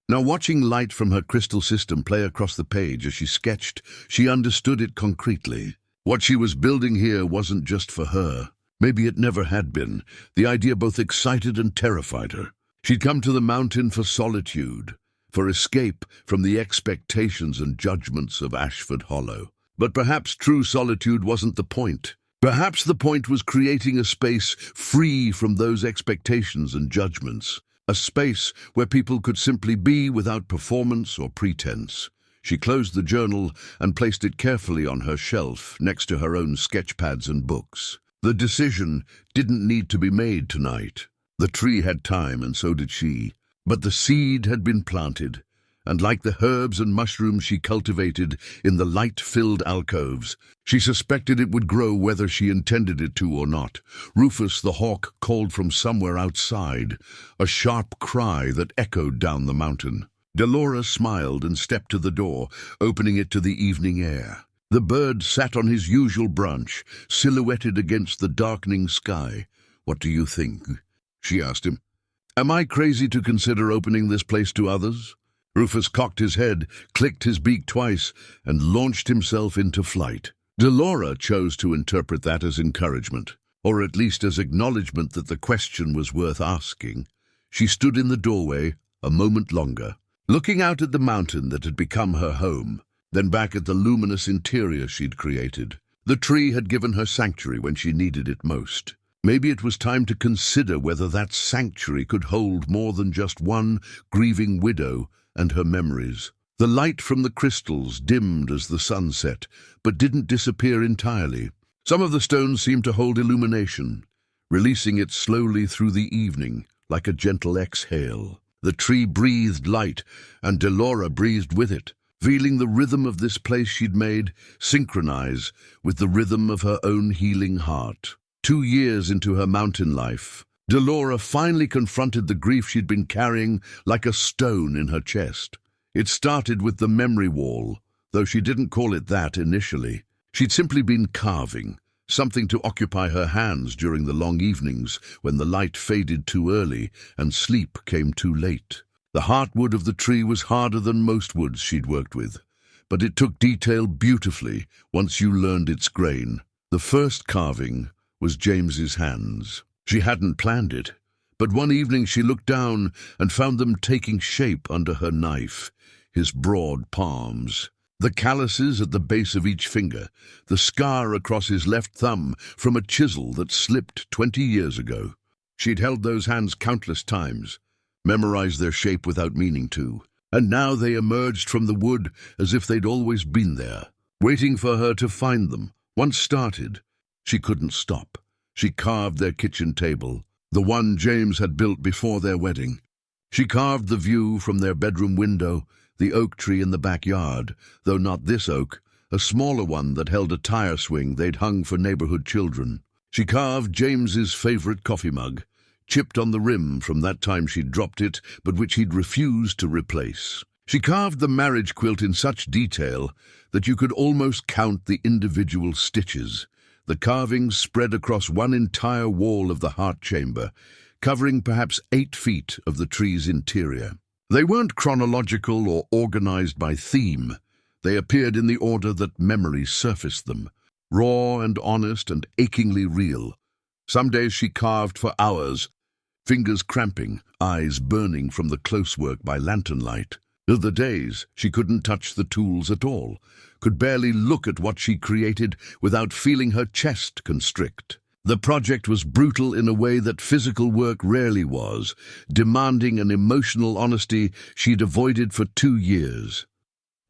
Now, watching light from her crystal system play across the page as she sketched, she understood it concretely. What she was building here wasn't just for her. Maybe it never had been. The idea both excited and terrified her. She'd come to the mountain for solitude, for escape from the expectations and judgments of Ashford Hollow. But perhaps true solitude wasn't the point. Perhaps the point was creating a space free from those expectations and judgments. A space where people could simply be without performance or pretense. She closed the journal and placed it carefully on her shelf next to her own sketchpads and books. The decision didn't need to be made tonight. The tree had time, and so did she. But the seed had been planted, and like the herbs and mushrooms she cultivated in the light-filled alcoves, she suspected it would grow whether she intended it to or not. Rufus the hawk called from somewhere outside, a sharp cry that echoed down the mountain. Dellora smiled and stepped to the door, opening it to the evening air. The bird sat on his usual branch, silhouetted against the darkening sky. "What do you think?" she asked him. Am I crazy to consider opening this place to others? Rufus cocked his head, clicked his beak twice, and launched himself into flight. Dellora chose to interpret that as encouragement, or at least as acknowledgement that the question was worth asking. She stood in the doorway a moment longer, looking out at the mountain that had become her home, then back at the luminous interior she'd created. The tree had given her sanctuary when she needed it most. Maybe it was time to consider whether that sanctuary could hold more than just one grieving widow and her memories. The light from the crystals dimmed as the sun set, but didn't disappear entirely. Some of the stones seemed to hold illumination, releasing it slowly through the evening, like a gentle exhale. The tree breathed light, and Dellora breathed with it, feeling the rhythm of this place she'd made synchronize with the rhythm of her own healing heart. 2 years into her mountain life, Dellora finally confronted the grief she'd been carrying like a stone in her chest. It started with the memory wall, though she didn't call it that initially. She'd simply been carving, something to occupy her hands during the long evenings when the light faded too early and sleep came too late. The heartwood of the tree was harder than most woods she'd worked with, but it took detail beautifully once you learned its grain. The first carving was James's hands. She hadn't planned it, but one evening she looked down and found them taking shape under her knife, his broad palms. The calluses at the base of each finger, the scar across his left thumb from a chisel that slipped 20 years ago. She'd held those hands countless times, memorized their shape without meaning to, and now they emerged from the wood as if they'd always been there, waiting for her to find them. Once started, she couldn't stop. She carved their kitchen table, the one James had built before their wedding. She carved the view from their bedroom window, the oak tree in the backyard, though not this oak, a smaller one that held a tire swing they'd hung for neighborhood children. She carved James's favorite coffee mug, chipped on the rim from that time she'd dropped it, but which he'd refused to replace. She carved the marriage quilt in such detail that you could almost count the individual stitches. The carvings spread across one entire wall of the heart chamber, covering perhaps 8 feet of the tree's interior. They weren't chronological or organized by theme. They appeared in the order that memory surfaced them, raw and honest and achingly real. Some days she carved for hours, fingers cramping, eyes burning from the close work by lantern light. Other days she couldn't touch the tools at all, could barely look at what she created without feeling her chest constrict. The project was brutal in a way that physical work rarely was, demanding an emotional honesty she'd avoided for 2 years.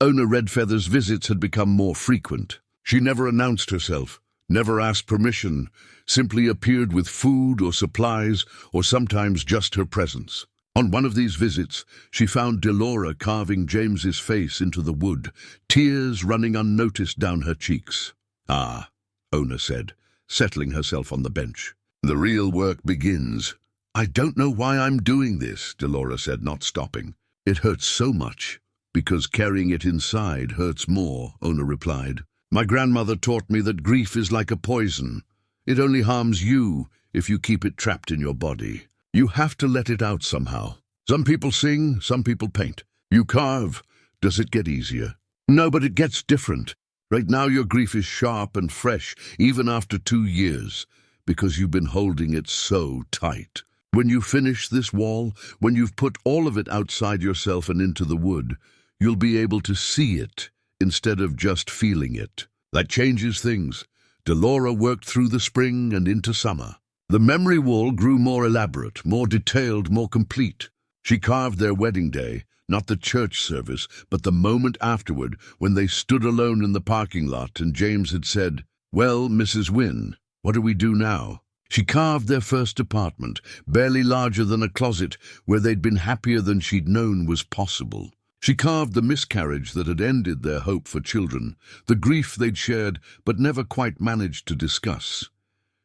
Owner Redfeather's visits had become more frequent. She never announced herself, never asked permission, simply appeared with food or supplies, or sometimes just her presence. On one of these visits, she found Dellora carving James's face into the wood, tears running unnoticed down her cheeks. "Ah," Owner said, settling herself on the bench. "The real work begins." "I don't know why I'm doing this," Dellora said, not stopping. "It hurts so much." "Because carrying it inside hurts more," Owner replied. "My grandmother taught me that grief is like a poison. It only harms you if you keep it trapped in your body. You have to let it out somehow. Some people sing, some people paint. You carve. Does it get easier?" "No, but it gets different. Right now your grief is sharp and fresh, even after 2 years, because you've been holding it so tight. When you finish this wall, when you've put all of it outside yourself and into the wood, you'll be able to see it instead of just feeling it. That changes things." Dellora worked through the spring and into summer. The memory wall grew more elaborate, more detailed, more complete. She carved their wedding day, not the church service, but the moment afterward when they stood alone in the parking lot and James had said, "Well, Mrs. Wynn, what do we do now?" She carved their first apartment, barely larger than a closet, where they'd been happier than she'd known was possible. She carved the miscarriage that had ended their hope for children, the grief they'd shared but never quite managed to discuss.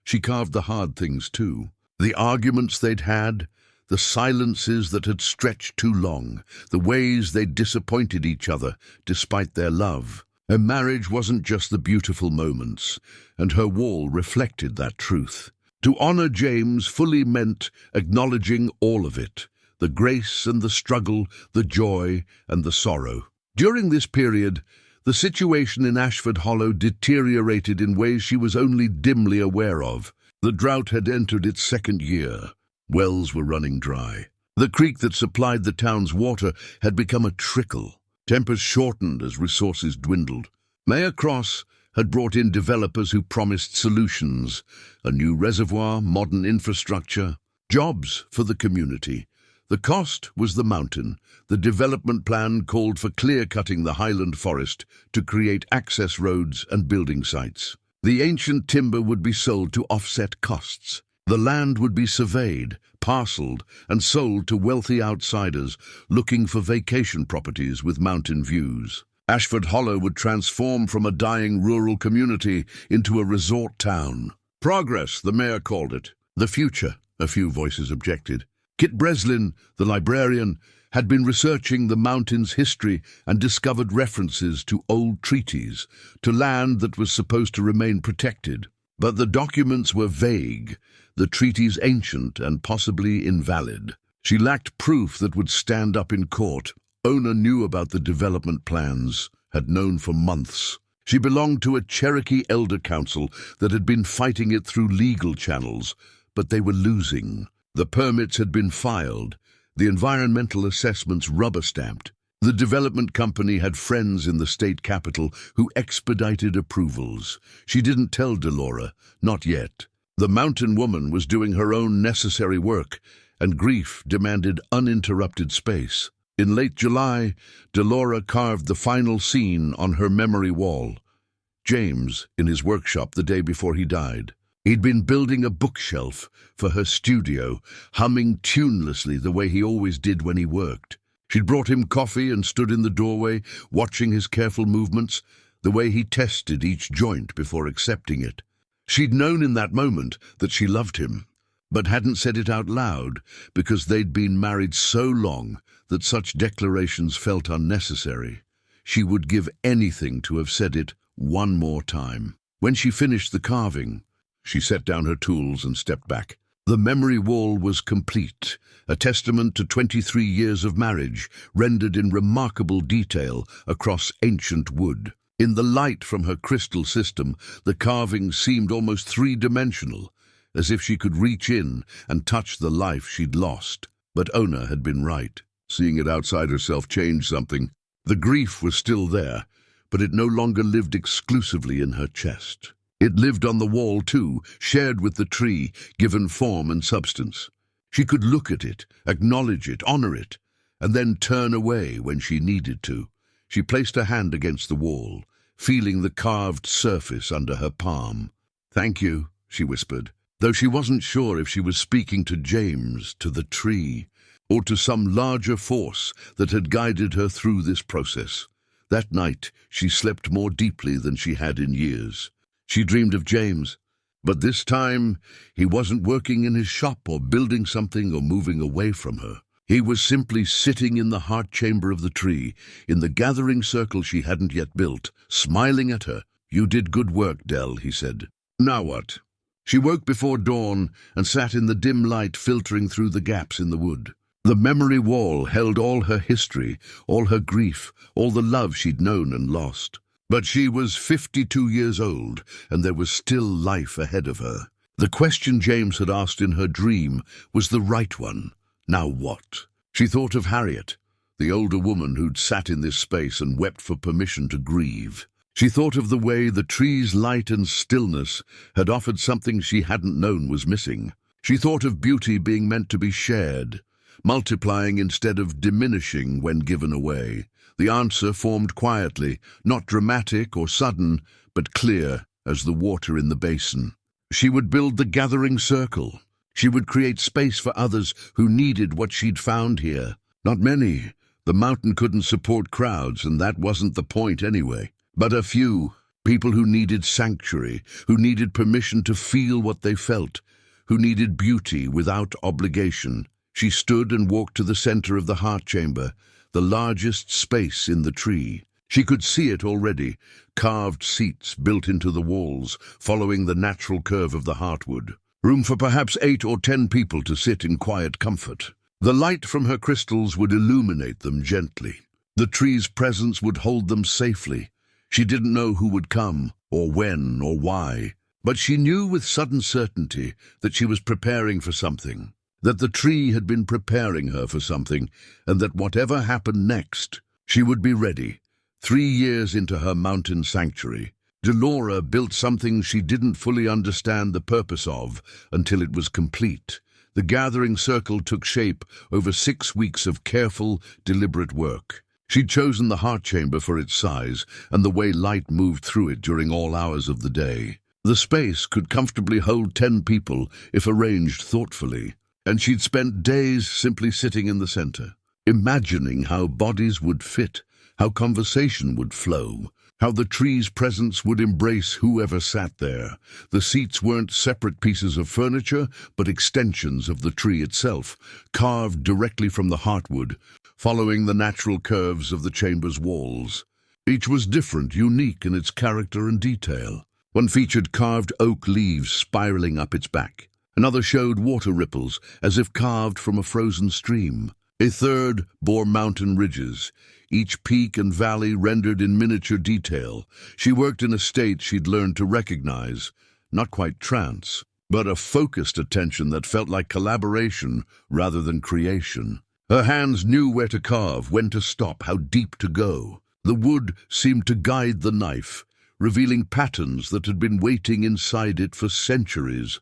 She carved the hard things too, the arguments they'd had, the silences that had stretched too long, the ways they'd disappointed each other despite their love. Her marriage wasn't just the beautiful moments, and her wall reflected that truth. To honor James fully meant acknowledging all of it, the grace and the struggle, the joy and the sorrow. During this period, the situation in Ashford Hollow deteriorated in ways she was only dimly aware of. The drought had entered its second year. Wells were running dry. The creek that supplied the town's water had become a trickle. Tempers shortened as resources dwindled. Mayor Cross had brought in developers who promised solutions: a new reservoir, modern infrastructure, jobs for the community. The cost was the mountain. The development plan called for clear-cutting the highland forest to create access roads and building sites. The ancient timber would be sold to offset costs. The land would be surveyed, parceled, and sold to wealthy outsiders looking for vacation properties with mountain views. Ashford Hollow would transform from a dying rural community into a resort town. Progress, the mayor called it. The future, a few voices objected. Kit Breslin, the librarian, had been researching the mountain's history and discovered references to old treaties, to land that was supposed to remain protected. But the documents were vague, the treaties ancient and possibly invalid. She lacked proof that would stand up in court. Ona knew about the development plans, had known for months. She belonged to a Cherokee elder council that had been fighting it through legal channels, but they were losing. The permits had been filed, the environmental assessments rubber-stamped. The development company had friends in the state capital who expedited approvals. She didn't tell Dellora, not yet. The mountain woman was doing her own necessary work, and grief demanded uninterrupted space. In late July, Dellora carved the final scene on her memory wall. James, in his workshop the day before he died. He'd been building a bookshelf for her studio, humming tunelessly the way he always did when he worked. She'd brought him coffee and stood in the doorway, watching his careful movements, the way he tested each joint before accepting it. She'd known in that moment that she loved him, but hadn't said it out loud because they'd been married so long that such declarations felt unnecessary. She would give anything to have said it one more time. When she finished the carving, she set down her tools and stepped back. The memory wall was complete, a testament to 23 years of marriage, rendered in remarkable detail across ancient wood. In the light from her crystal system, the carving seemed almost three-dimensional, as if she could reach in and touch the life she'd lost. But Ona had been right. Seeing it outside herself changed something. The grief was still there, but it no longer lived exclusively in her chest. It lived on the wall too, shared with the tree, given form and substance. She could look at it, acknowledge it, honor it, and then turn away when she needed to. She placed her hand against the wall, feeling the carved surface under her palm. "Thank you," she whispered, though she wasn't sure if she was speaking to James, to the tree, or to some larger force that had guided her through this process. That night, she slept more deeply than she had in years. She dreamed of James, but this time he wasn't working in his shop or building something or moving away from her. He was simply sitting in the heart chamber of the tree, in the gathering circle she hadn't yet built, smiling at her. "You did good work, Dell," he said. "Now what?" She woke before dawn and sat in the dim light filtering through the gaps in the wood. The memory wall held all her history, all her grief, all the love she'd known and lost. But she was 52 years old, and there was still life ahead of her. The question James had asked in her dream was the right one. Now what? She thought of Harriet, the older woman who'd sat in this space and wept for permission to grieve. She thought of the way the tree's light and stillness had offered something she hadn't known was missing. She thought of beauty being meant to be shared, multiplying instead of diminishing when given away. The answer formed quietly, not dramatic or sudden, but clear as the water in the basin. She would build the gathering circle. She would create space for others who needed what she'd found here. Not many. The mountain couldn't support crowds, and that wasn't the point anyway. But a few, people who needed sanctuary, who needed permission to feel what they felt, who needed beauty without obligation. She stood and walked to the center of the heart chamber, the largest space in the tree. She could see it already, carved seats built into the walls, following the natural curve of the heartwood. room for perhaps 8 or 10 people to sit in quiet comfort. The light from her crystals would illuminate them gently. The tree's presence would hold them safely. She didn't know who would come, or when, or why, but she knew with sudden certainty that she was preparing for something, that the tree had been preparing her for something, and that whatever happened next, she would be ready. 3 years into her mountain sanctuary, Dellora built something she didn't fully understand the purpose of until it was complete. The gathering circle took shape over 6 weeks of careful, deliberate work. She'd chosen the heart chamber for its size and the way light moved through it during all hours of the day. The space could comfortably hold 10 people if arranged thoughtfully, and she'd spent days simply sitting in the center, imagining how bodies would fit, how conversation would flow, how the tree's presence would embrace whoever sat there. The seats weren't separate pieces of furniture, but extensions of the tree itself, carved directly from the heartwood, following the natural curves of the chamber's walls. Each was different, unique in its character and detail. One featured carved oak leaves spiraling up its back. Another showed water ripples, as if carved from a frozen stream. A third bore mountain ridges, each peak and valley rendered in miniature detail. She worked in a state she'd learned to recognize, not quite trance, but a focused attention that felt like collaboration rather than creation. Her hands knew where to carve, when to stop, how deep to go. The wood seemed to guide the knife, revealing patterns that had been waiting inside it for centuries.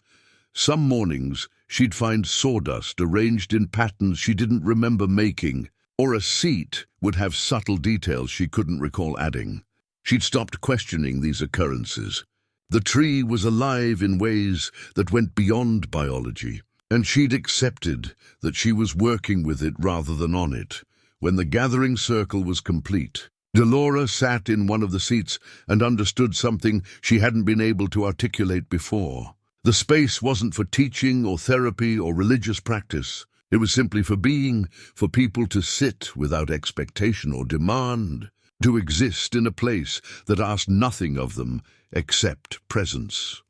Some mornings, she'd find sawdust arranged in patterns she didn't remember making, or a seat would have subtle details she couldn't recall adding. She'd stopped questioning these occurrences. The tree was alive in ways that went beyond biology, and she'd accepted that she was working with it rather than on it. When the gathering circle was complete, Dellora sat in one of the seats and understood something she hadn't been able to articulate before. The space wasn't for teaching or therapy or religious practice. It was simply for being, for people to sit without expectation or demand, to exist in a place that asked nothing of them except presence.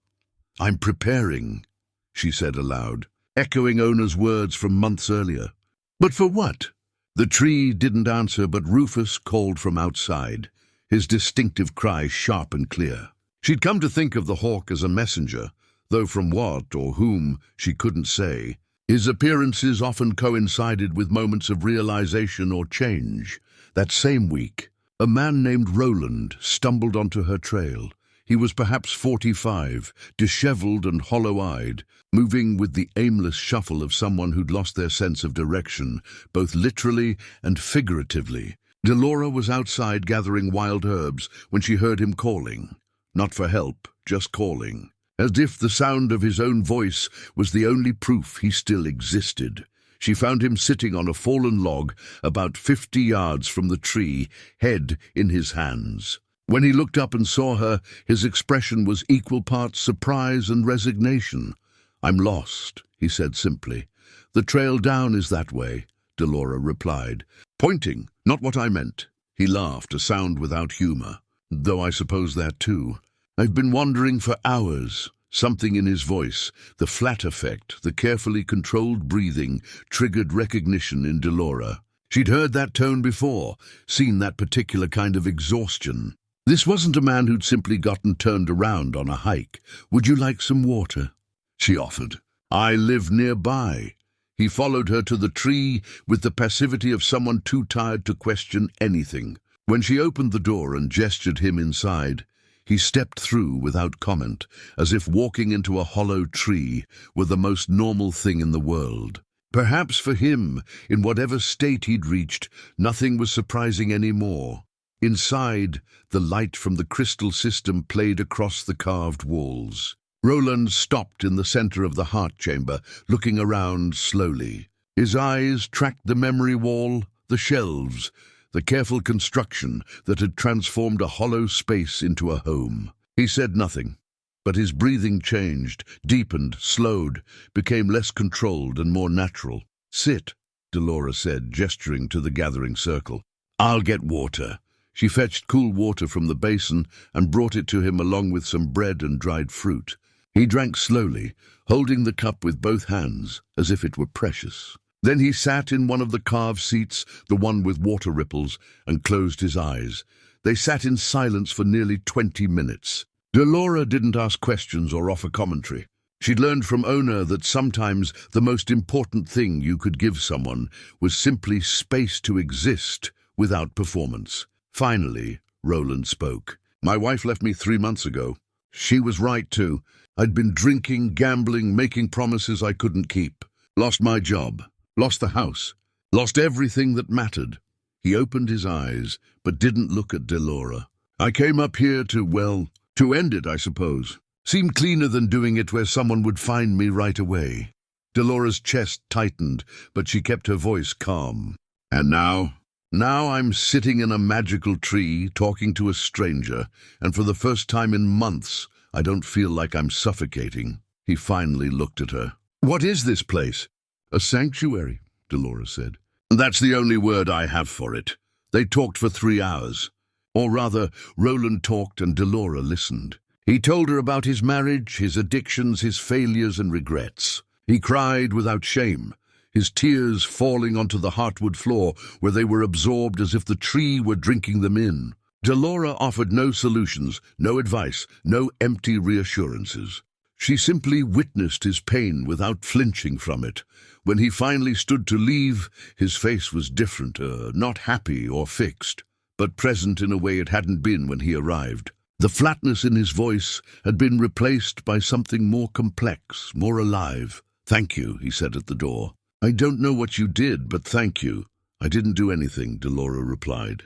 "I'm preparing," she said aloud, echoing Ona's words from months earlier. "But for what?" The tree didn't answer, but Rufus called from outside, his distinctive cry sharp and clear. She'd come to think of the hawk as a messenger, though from what or whom she couldn't say. His appearances often coincided with moments of realization or change. That same week, a man named Roland stumbled onto her trail. He was perhaps 45, disheveled and hollow-eyed, moving with the aimless shuffle of someone who'd lost their sense of direction, both literally and figuratively. Dellora was outside gathering wild herbs when she heard him calling. Not for help, just calling. As if the sound of his own voice was the only proof he still existed. She found him sitting on a fallen log about 50 yards from the tree, head in his hands. When he looked up and saw her, his expression was equal parts surprise and resignation. "I'm lost," he said simply. "The trail down is that way," Dellora replied, pointing. "Not what I meant." He laughed, a sound without humor. "Though I suppose that too. I've been wandering for hours." Something in his voice, the flat effect, the carefully controlled breathing, triggered recognition in Dellora. She'd heard that tone before, seen that particular kind of exhaustion. This wasn't a man who'd simply gotten turned around on a hike. "Would you like some water?" she offered. "I live nearby." He followed her to the tree with the passivity of someone too tired to question anything. When she opened the door and gestured him inside, he stepped through without comment, as if walking into a hollow tree were the most normal thing in the world. Perhaps for him, in whatever state he'd reached, nothing was surprising anymore. Inside, the light from the crystal system played across the carved walls. Roland stopped in the center of the heart chamber, looking around slowly. His eyes tracked the memory wall, the shelves, the careful construction that had transformed a hollow space into a home. He said nothing, but his breathing changed, deepened, slowed, became less controlled and more natural. "Sit," Dellora said, gesturing to the gathering circle. "I'll get water." She fetched cool water from the basin and brought it to him along with some bread and dried fruit. He drank slowly, holding the cup with both hands, as if it were precious. Then he sat in one of the carved seats, the one with water ripples, and closed his eyes. They sat in silence for nearly 20 minutes. Dellora didn't ask questions or offer commentary. She'd learned from Ona that sometimes the most important thing you could give someone was simply space to exist without performance. Finally, Roland spoke. "My wife left me 3 months ago. She was right, too. I'd been drinking, gambling, making promises I couldn't keep. Lost my job, lost the house, lost everything that mattered." He opened his eyes, but didn't look at Dellora. "I came up here to end it, I suppose. Seemed cleaner than doing it where someone would find me right away." Dellora's chest tightened, but she kept her voice calm. "And now? Now I'm sitting in a magical tree, talking to a stranger, and for the first time in months, I don't feel like I'm suffocating." He finally looked at her. "What is this place?" "A sanctuary," Dellora said. "That's the only word I have for it." They talked for 3 hours. Or rather, Roland talked and Dellora listened. He told her about his marriage, his addictions, his failures and regrets. He cried without shame, his tears falling onto the heartwood floor where they were absorbed as if the tree were drinking them in. Dellora offered no solutions, no advice, no empty reassurances. She simply witnessed his pain without flinching from it. When he finally stood to leave, his face was different, not happy or fixed, but present in a way it hadn't been when he arrived. The flatness in his voice had been replaced by something more complex, more alive. "Thank you," he said at the door. "I don't know what you did, but thank you." "I didn't do anything," Dellora replied.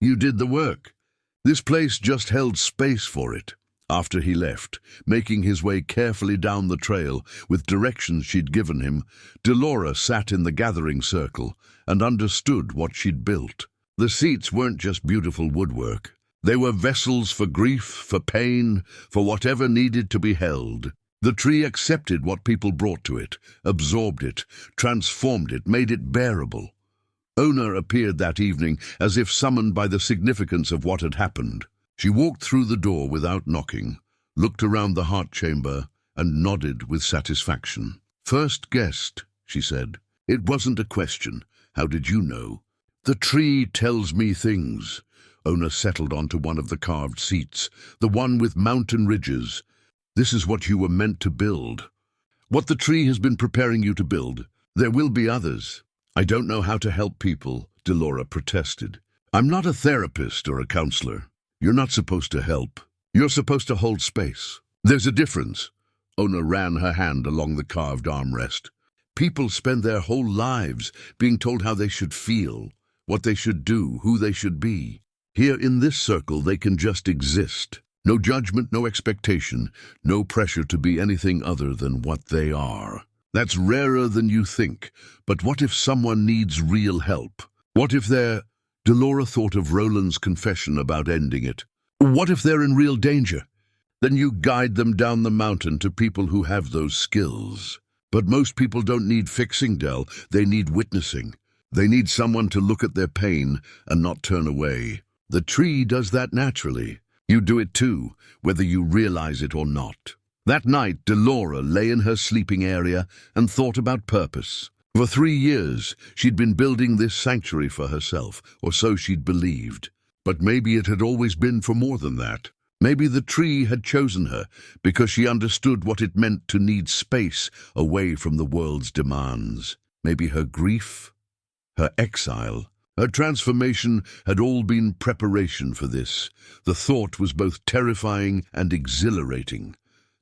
"You did the work. This place just held space for it." After he left, making his way carefully down the trail with directions she'd given him, Dellora sat in the gathering circle and understood what she'd built. The seats weren't just beautiful woodwork. They were vessels for grief, for pain, for whatever needed to be held. The tree accepted what people brought to it, absorbed it, transformed it, made it bearable. Ona appeared that evening as if summoned by the significance of what had happened. She walked through the door without knocking, looked around the heart chamber, and nodded with satisfaction. "First guest," she said. "It wasn't a question. How did you know?" "The tree tells me things." Ona settled onto one of the carved seats, the one with mountain ridges. "This is what you were meant to build. What the tree has been preparing you to build. There will be others." "I don't know how to help people," Dellora protested. "I'm not a therapist or a counselor. You're not supposed to help. You're supposed to hold space. There's a difference." Ona ran her hand along the carved armrest. "People spend their whole lives being told how they should feel, what they should do, who they should be. Here in this circle they can just exist. No judgment, no expectation, no pressure to be anything other than what they are. That's rarer than you think. But what if someone needs real help? What if they're..." Dellora thought of Roland's confession about ending it. "What if they're in real danger? Then you guide them down the mountain to people who have those skills. But most people don't need fixing, Dell. They need witnessing. They need someone to look at their pain and not turn away. The tree does that naturally. You do it too, whether you realize it or not." That night, Dellora lay in her sleeping area and thought about purpose. For 3 years, she'd been building this sanctuary for herself, or so she'd believed. But maybe it had always been for more than that. Maybe the tree had chosen her because she understood what it meant to need space away from the world's demands. Maybe her grief, her exile, her transformation had all been preparation for this. The thought was both terrifying and exhilarating.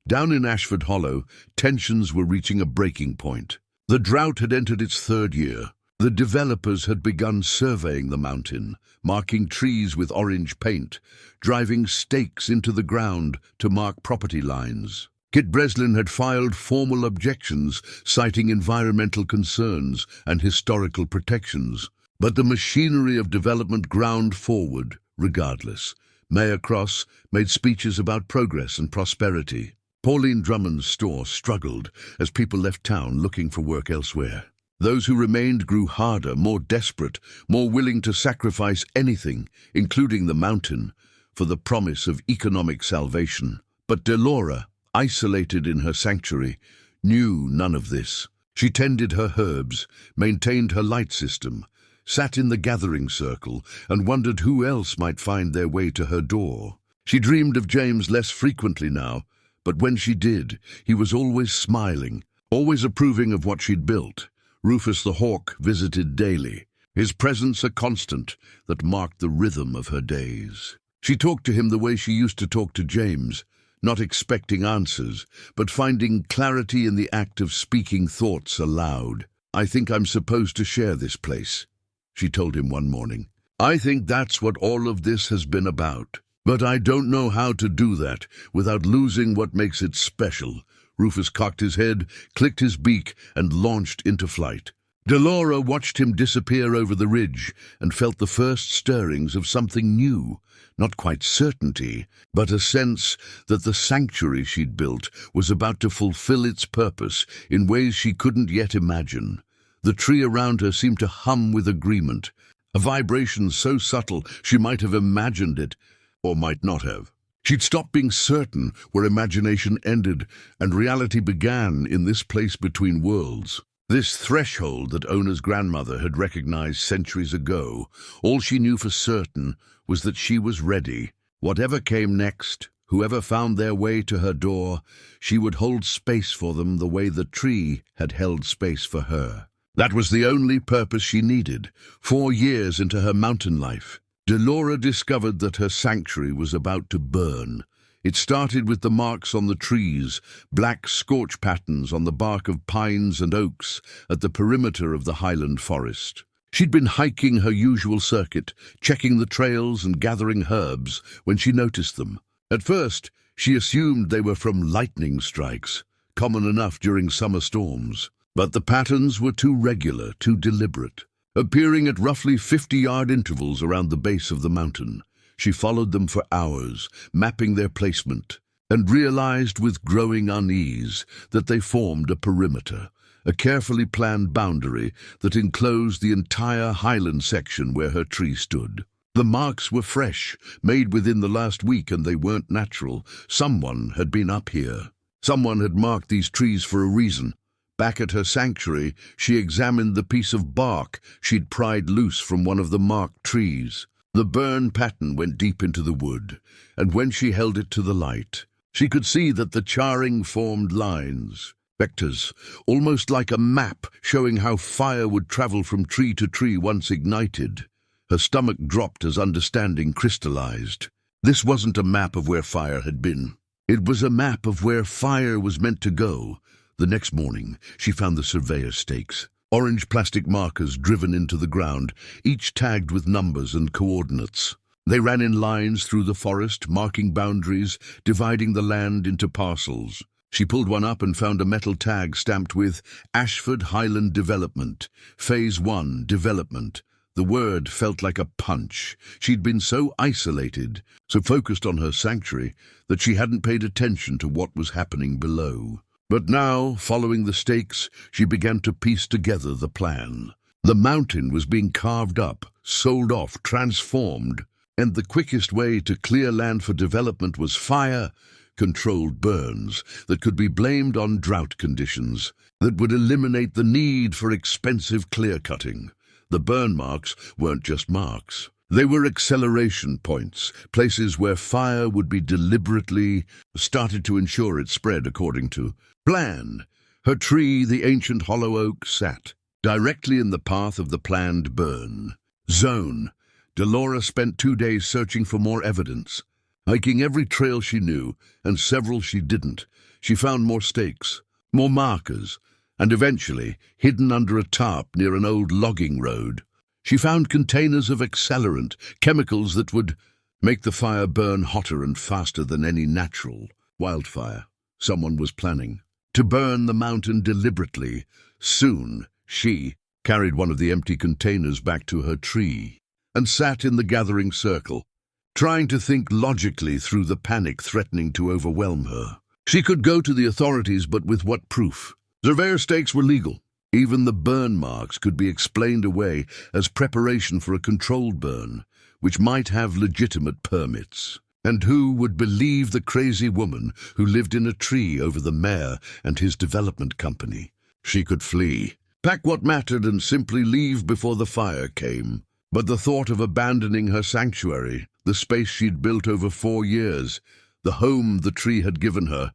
Down in Ashford Hollow, tensions were reaching a breaking point. The drought had entered its 3rd year. The developers had begun surveying the mountain, marking trees with orange paint, driving stakes into the ground to mark property lines. Kit Breslin had filed formal objections, citing environmental concerns and historical protections. But the machinery of development ground forward, regardless. Mayor Cross made speeches about progress and prosperity. Pauline Drummond's store struggled as people left town looking for work elsewhere. Those who remained grew harder, more desperate, more willing to sacrifice anything, including the mountain, for the promise of economic salvation. But Dellora, isolated in her sanctuary, knew none of this. She tended her herbs, maintained her light system, sat in the gathering circle, and wondered who else might find their way to her door. She dreamed of James less frequently now, but when she did, he was always smiling, always approving of what she'd built. Rufus the hawk visited daily, his presence a constant that marked the rhythm of her days. She talked to him the way she used to talk to James, not expecting answers, but finding clarity in the act of speaking thoughts aloud. "I think I'm supposed to share this place," she told him one morning. "I think that's what all of this has been about. But I don't know how to do that without losing what makes it special." Rufus cocked his head, clicked his beak, and launched into flight. Dellora watched him disappear over the ridge and felt the first stirrings of something new. Not quite certainty, but a sense that the sanctuary she'd built was about to fulfill its purpose in ways she couldn't yet imagine. The tree around her seemed to hum with agreement, a vibration so subtle she might have imagined it, or might not have. She'd stopped being certain where imagination ended and reality began in this place between worlds. This threshold that Ona's grandmother had recognized centuries ago, all she knew for certain was that she was ready. Whatever came next, whoever found their way to her door, she would hold space for them the way the tree had held space for her. That was the only purpose she needed. 4 years into her mountain life, Dellora discovered that her sanctuary was about to burn. It started with the marks on the trees, black scorch patterns on the bark of pines and oaks at the perimeter of the highland forest. She'd been hiking her usual circuit, checking the trails and gathering herbs when she noticed them. At first, she assumed they were from lightning strikes, common enough during summer storms. But the patterns were too regular, too deliberate, appearing at roughly 50-yard intervals around the base of the mountain. She followed them for hours, mapping their placement, and realized with growing unease that they formed a perimeter, a carefully planned boundary that enclosed the entire highland section where her tree stood. The marks were fresh, made within the last week, and they weren't natural. Someone had been up here. Someone had marked these trees for a reason. Back at her sanctuary, she examined the piece of bark she'd pried loose from one of the marked trees. The burn pattern went deep into the wood, and when she held it to the light, she could see that the charring formed lines, vectors, almost like a map showing how fire would travel from tree to tree once ignited. Her stomach dropped as understanding crystallized. This wasn't a map of where fire had been. It was a map of where fire was meant to go. The next morning, she found the surveyor stakes, orange plastic markers driven into the ground, each tagged with numbers and coordinates. They ran in lines through the forest, marking boundaries, dividing the land into parcels. She pulled one up and found a metal tag stamped with Ashford Highland Development, Phase 1 Development. The word felt like a punch. She'd been so isolated, so focused on her sanctuary, that she hadn't paid attention to what was happening below. But now, following the stakes, she began to piece together the plan. The mountain was being carved up, sold off, transformed, and the quickest way to clear land for development was fire, controlled burns that could be blamed on drought conditions, that would eliminate the need for expensive clear-cutting. The burn marks weren't just marks. They were acceleration points, places where fire would be deliberately started to ensure it spread according to plan. Her tree, the ancient hollow oak, sat directly in the path of the planned burn zone. Dellora spent 2 days searching for more evidence, hiking every trail she knew and several she didn't. She found more stakes, more markers, and eventually, hidden under a tarp near an old logging road, she found containers of accelerant, chemicals that would make the fire burn hotter and faster than any natural wildfire. Someone was planning to burn the mountain deliberately. Soon, she carried one of the empty containers back to her tree and sat in the gathering circle, trying to think logically through the panic threatening to overwhelm her. She could go to the authorities, but with what proof? Surveyor stakes were legal. Even the burn marks could be explained away as preparation for a controlled burn, which might have legitimate permits. And who would believe the crazy woman who lived in a tree over the mayor and his development company? She could flee, pack what mattered and simply leave before the fire came. But the thought of abandoning her sanctuary, the space she'd built over 4 years, the home the tree had given her,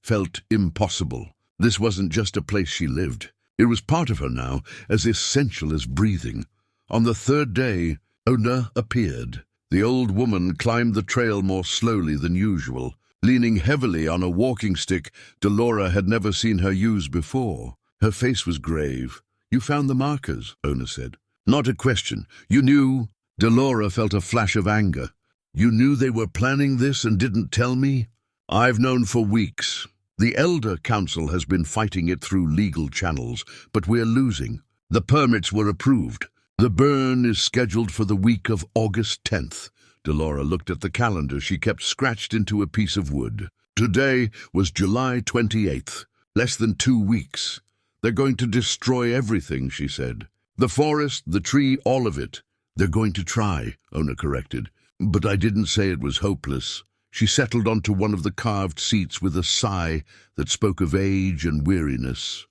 felt impossible. This wasn't just a place she lived. It was part of her now, as essential as breathing. On the 3rd day, Ona appeared. The old woman climbed the trail more slowly than usual, leaning heavily on a walking stick Dellora had never seen her use before. Her face was grave. "You found the markers," Ona said. "Not a question. You knew." Dellora felt a flash of anger. "You knew they were planning this and didn't tell me?" "I've known for weeks. The Elder Council has been fighting it through legal channels, but we're losing. The permits were approved. The burn is scheduled for the week of August 10th. Dellora looked at the calendar she kept scratched into a piece of wood. Today was July 28th. Less than 2 weeks. "They're going to destroy everything," she said. "The forest, the tree, all of it." "They're going to try," Ona corrected. "But I didn't say it was hopeless." She settled onto one of the carved seats with a sigh that spoke of age and weariness.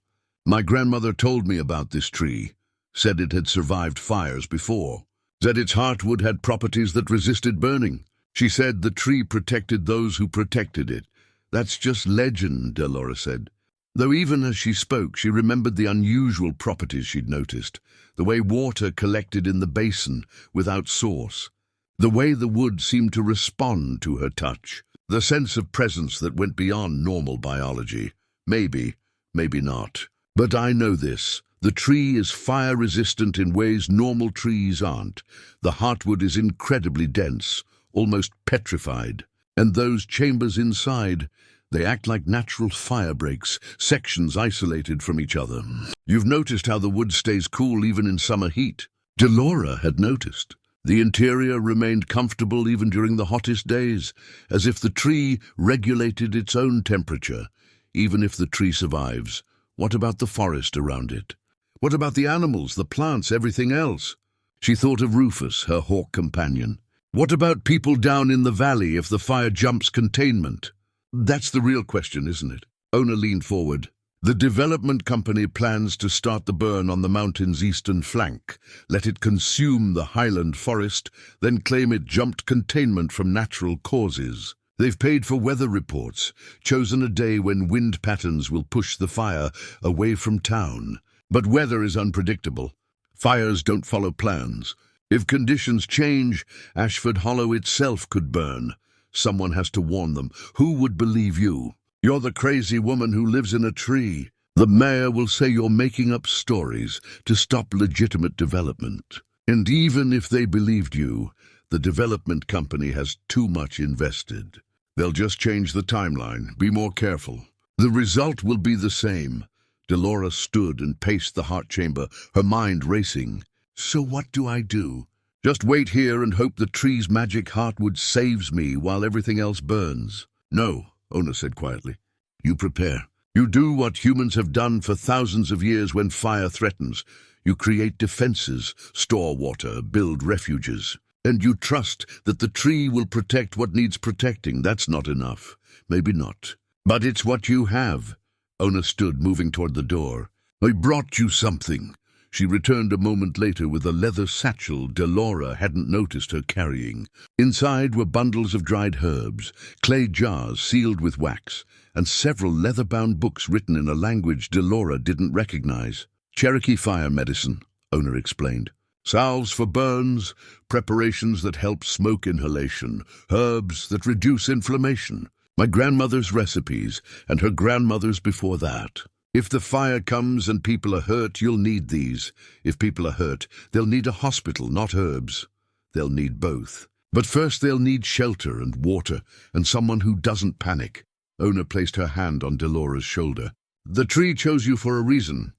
"My grandmother told me about this tree. Said it had survived fires before. Said its heartwood had properties that resisted burning. She said the tree protected those who protected it." "That's just legend," Dellora said. Though even as she spoke, she remembered the unusual properties she'd noticed. The way water collected in the basin without source. The way the wood seemed to respond to her touch. The sense of presence that went beyond normal biology. Maybe, maybe not. "But I know this. The tree is fire-resistant in ways normal trees aren't. The heartwood is incredibly dense, almost petrified. And those chambers inside, they act like natural fire breaks, sections isolated from each other. You've noticed how the wood stays cool even in summer heat?" Dellora had noticed. The interior remained comfortable even during the hottest days, as if the tree regulated its own temperature. Even if the tree survives, what about the forest around it? What about the animals, the plants, everything else? She thought of Rufus, her hawk companion. What about people down in the valley if the fire jumps containment? That's the real question, isn't it? Ona leaned forward. "The development company plans to start the burn on the mountain's eastern flank, let it consume the highland forest, then claim it jumped containment from natural causes. They've paid for weather reports, chosen a day when wind patterns will push the fire away from town. But weather is unpredictable. Fires don't follow plans. If conditions change, Ashford Hollow itself could burn. Someone has to warn them. Who would believe you? You're the crazy woman who lives in a tree. The mayor will say you're making up stories to stop legitimate development. And even if they believed you, the development company has too much invested. They'll just change the timeline. Be more careful. The result will be the same." Dellora stood and paced the heart chamber, her mind racing. "So what do I do?" "Just wait here and hope the tree's magic heartwood saves me while everything else burns." "No," Ona said quietly. "You prepare. You do what humans have done for thousands of years when fire threatens. You create defenses, store water, build refuges. And you trust that the tree will protect what needs protecting. That's not enough. Maybe not. But it's what you have." Ona stood, moving toward the door. "I brought you something." She returned a moment later with a leather satchel Dellora hadn't noticed her carrying. Inside were bundles of dried herbs, clay jars sealed with wax, and several leather-bound books written in a language Dellora didn't recognize. "Cherokee fire medicine," Ona explained. "Salves for burns, preparations that help smoke inhalation, herbs that reduce inflammation. My grandmother's recipes, and her grandmother's before that. If the fire comes and people are hurt, you'll need these. If people are hurt, they'll need a hospital, not herbs. They'll need both. But first they'll need shelter and water, and someone who doesn't panic." Ona placed her hand on Dellora's shoulder. "The tree chose you for a reason,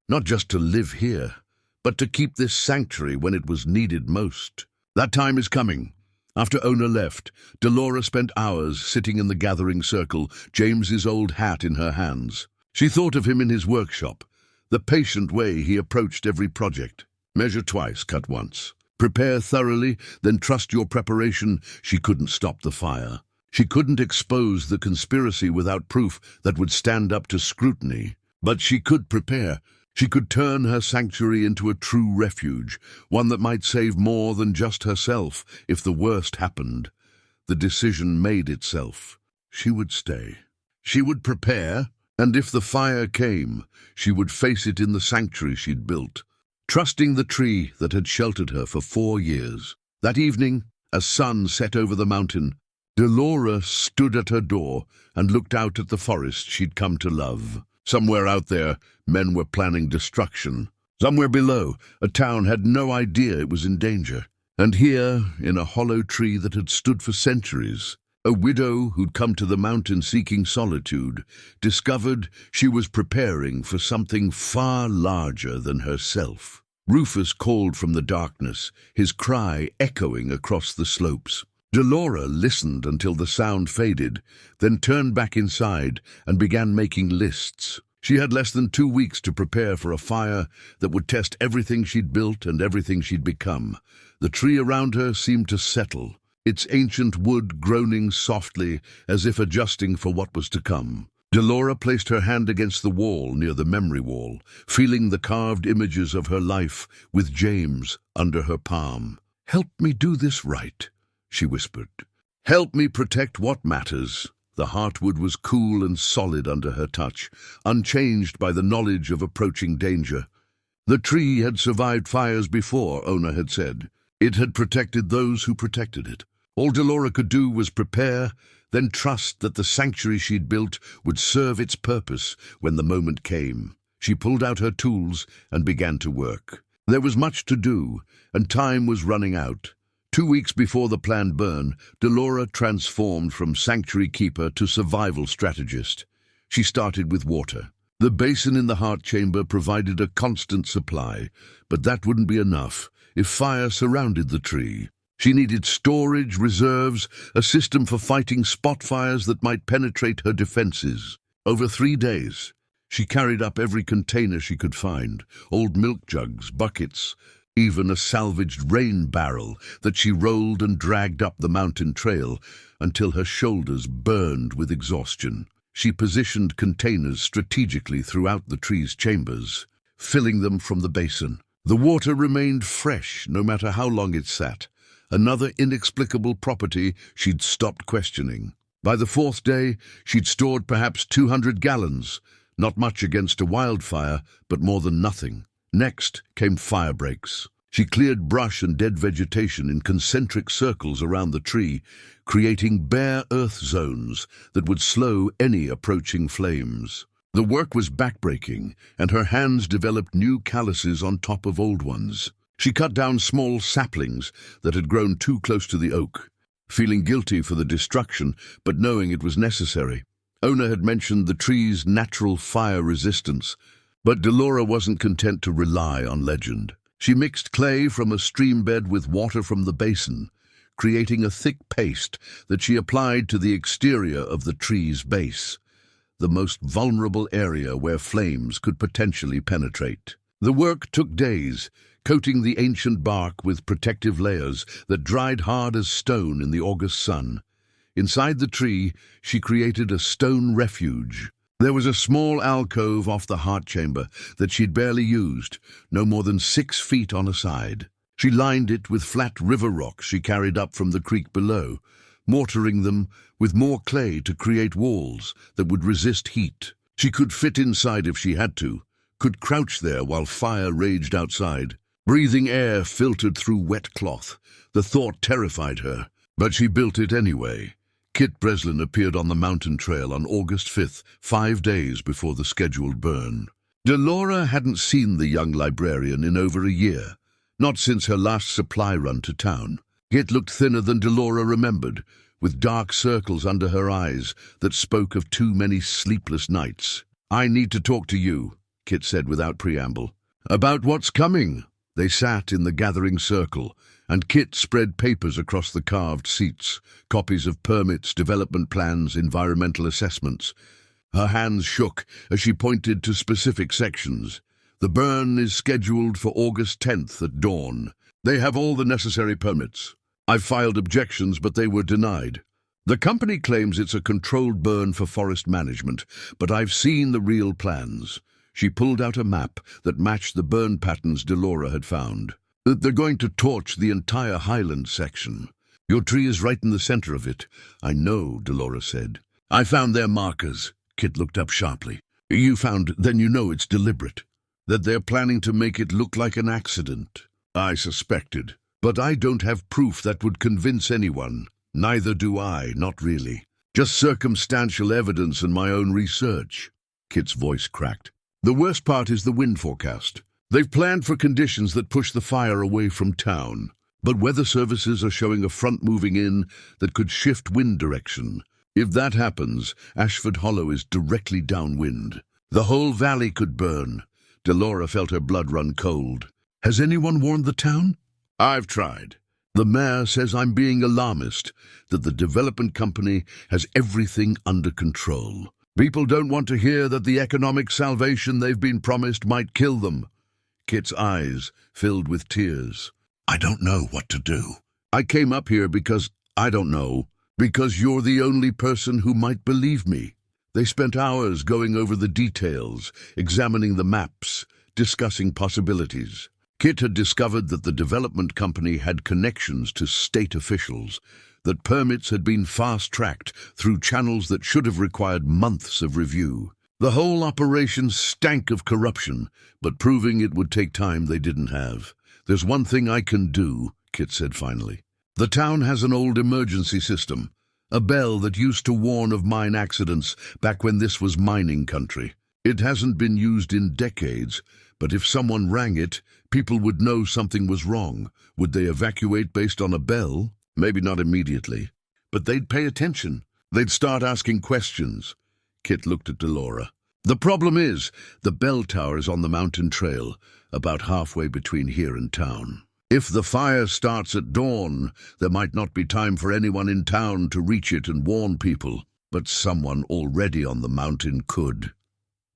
not just to live here, but to keep this sanctuary when it was needed most. That time is coming." After Ona left, Dellora spent hours sitting in the gathering circle, James's old hat in her hands. She thought of him in his workshop, the patient way he approached every project. Measure twice, cut once. Prepare thoroughly, then trust your preparation. She couldn't stop the fire. She couldn't expose the conspiracy without proof that would stand up to scrutiny. But she could prepare. She could turn her sanctuary into a true refuge, one that might save more than just herself if the worst happened. The decision made itself. She would stay. She would prepare, and if the fire came, she would face it in the sanctuary she'd built, trusting the tree that had sheltered her for 4 years. That evening, as sun set over the mountain, Dellora stood at her door and looked out at the forest she'd come to love. Somewhere out there, men were planning destruction. Somewhere below, a town had no idea it was in danger. And here, in a hollow tree that had stood for centuries, a widow who'd come to the mountain seeking solitude discovered she was preparing for something far larger than herself. Rufus called from the darkness, his cry echoing across the slopes. Dellora listened until the sound faded, then turned back inside and began making lists. She had less than 2 weeks to prepare for a fire that would test everything she'd built and everything she'd become. The tree around her seemed to settle, its ancient wood groaning softly as if adjusting for what was to come. Dellora placed her hand against the wall near the memory wall, feeling the carved images of her life with James under her palm. "Help me do this right," she whispered. "Help me protect what matters." The heartwood was cool and solid under her touch, unchanged by the knowledge of approaching danger. The tree had survived fires before, Ona had said. It had protected those who protected it. All Dellora could do was prepare, then trust that the sanctuary she'd built would serve its purpose when the moment came. She pulled out her tools and began to work. There was much to do, and time was running out. 2 weeks before the planned burn, Dellora transformed from sanctuary keeper to survival strategist. She started with water. The basin in the heart chamber provided a constant supply, but that wouldn't be enough if fire surrounded the tree. She needed storage, reserves, a system for fighting spot fires that might penetrate her defenses. Over 3 days, she carried up every container she could find, old milk jugs, buckets, even a salvaged rain barrel that she rolled and dragged up the mountain trail until her shoulders burned with exhaustion. She positioned containers strategically throughout the tree's chambers, filling them from the basin. The water remained fresh no matter how long it sat, another inexplicable property she'd stopped questioning. By the 4th day, she'd stored perhaps 200 gallons, not much against a wildfire, but more than nothing. Next came fire breaks. She cleared brush and dead vegetation in concentric circles around the tree, creating bare earth zones that would slow any approaching flames. The work was backbreaking, and her hands developed new calluses on top of old ones. She cut down small saplings that had grown too close to the oak, feeling guilty for the destruction, but knowing it was necessary. Ona had mentioned the tree's natural fire resistance, but Dellora wasn't content to rely on legend. She mixed clay from a stream bed with water from the basin, creating a thick paste that she applied to the exterior of the tree's base, the most vulnerable area where flames could potentially penetrate. The work took days, coating the ancient bark with protective layers that dried hard as stone in the August sun. Inside the tree, she created a stone refuge. There was a small alcove off the heart chamber that she'd barely used, no more than 6 feet on a side. She lined it with flat river rocks she carried up from the creek below, mortaring them with more clay to create walls that would resist heat. She could fit inside if she had to, could crouch there while fire raged outside. Breathing air filtered through wet cloth. The thought terrified her, but she built it anyway. Kit Breslin appeared on the mountain trail on August 5th, 5 days before the scheduled burn. Dellora hadn't seen the young librarian in over a year, not since her last supply run to town. Kit looked thinner than Dellora remembered, with dark circles under her eyes that spoke of too many sleepless nights. "I need to talk to you," Kit said without preamble. "About what's coming?" They sat in the gathering circle, and Kit spread papers across the carved seats, copies of permits, development plans, environmental assessments. Her hands shook as she pointed to specific sections. "The burn is scheduled for August 10th at dawn. They have all the necessary permits. I've filed objections, but they were denied. The company claims it's a controlled burn for forest management, but I've seen the real plans. She pulled out a map that matched the burn patterns Dellora had found. They're going to torch the entire highland section. Your tree is right in the center of it. I know, Dellora said. I found their markers. Kit looked up sharply. You found, then you know it's deliberate. That they're planning to make it look like an accident. I suspected. But I don't have proof that would convince anyone. Neither do I, not really. Just circumstantial evidence and my own research. Kit's voice cracked. The worst part is the wind forecast. They've planned for conditions that push the fire away from town. But weather services are showing a front moving in that could shift wind direction. If that happens, Ashford Hollow is directly downwind. The whole valley could burn. Dellora felt her blood run cold. Has anyone warned the town? I've tried. The mayor says I'm being alarmist, that the development company has everything under control. People don't want to hear that the economic salvation they've been promised might kill them. Kit's eyes filled with tears. I don't know what to do. I came up here because you're the only person who might believe me. They spent hours going over the details, examining the maps, discussing possibilities. Kit had discovered that the development company had connections to state officials, that permits had been fast-tracked through channels that should have required months of review. The whole operation stank of corruption, but proving it would take time they didn't have. There's one thing I can do, Kit said finally. The town has an old emergency system, a bell that used to warn of mine accidents back when this was mining country. It hasn't been used in decades, but if someone rang it, people would know something was wrong. Would they evacuate based on a bell? Maybe not immediately, but they'd pay attention. They'd start asking questions. Kit looked at Dellora. The problem is, the bell tower is on the mountain trail, about halfway between here and town. If the fire starts at dawn, there might not be time for anyone in town to reach it and warn people, but someone already on the mountain could,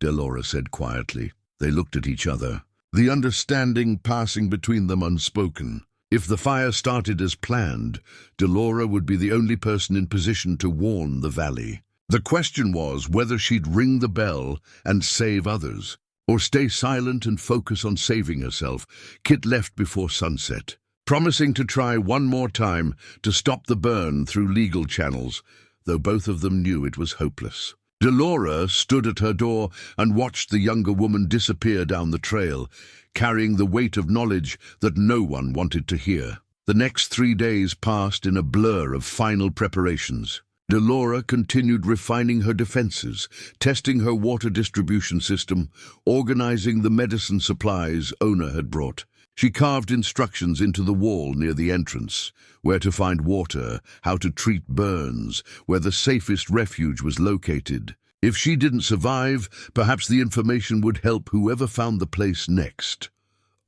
Dellora said quietly. They looked at each other, the understanding passing between them unspoken. If the fire started as planned, Dellora would be the only person in position to warn the valley. The question was whether she'd ring the bell and save others, or stay silent and focus on saving herself. Kit left before sunset, promising to try one more time to stop the burn through legal channels, though both of them knew it was hopeless. Dellora stood at her door and watched the younger woman disappear down the trail, carrying the weight of knowledge that no one wanted to hear. The next 3 days passed in a blur of final preparations. Dellora continued refining her defenses, testing her water distribution system, organizing the medicine supplies Ona had brought. She carved instructions into the wall near the entrance, where to find water, how to treat burns, where the safest refuge was located. If she didn't survive, perhaps the information would help whoever found the place next.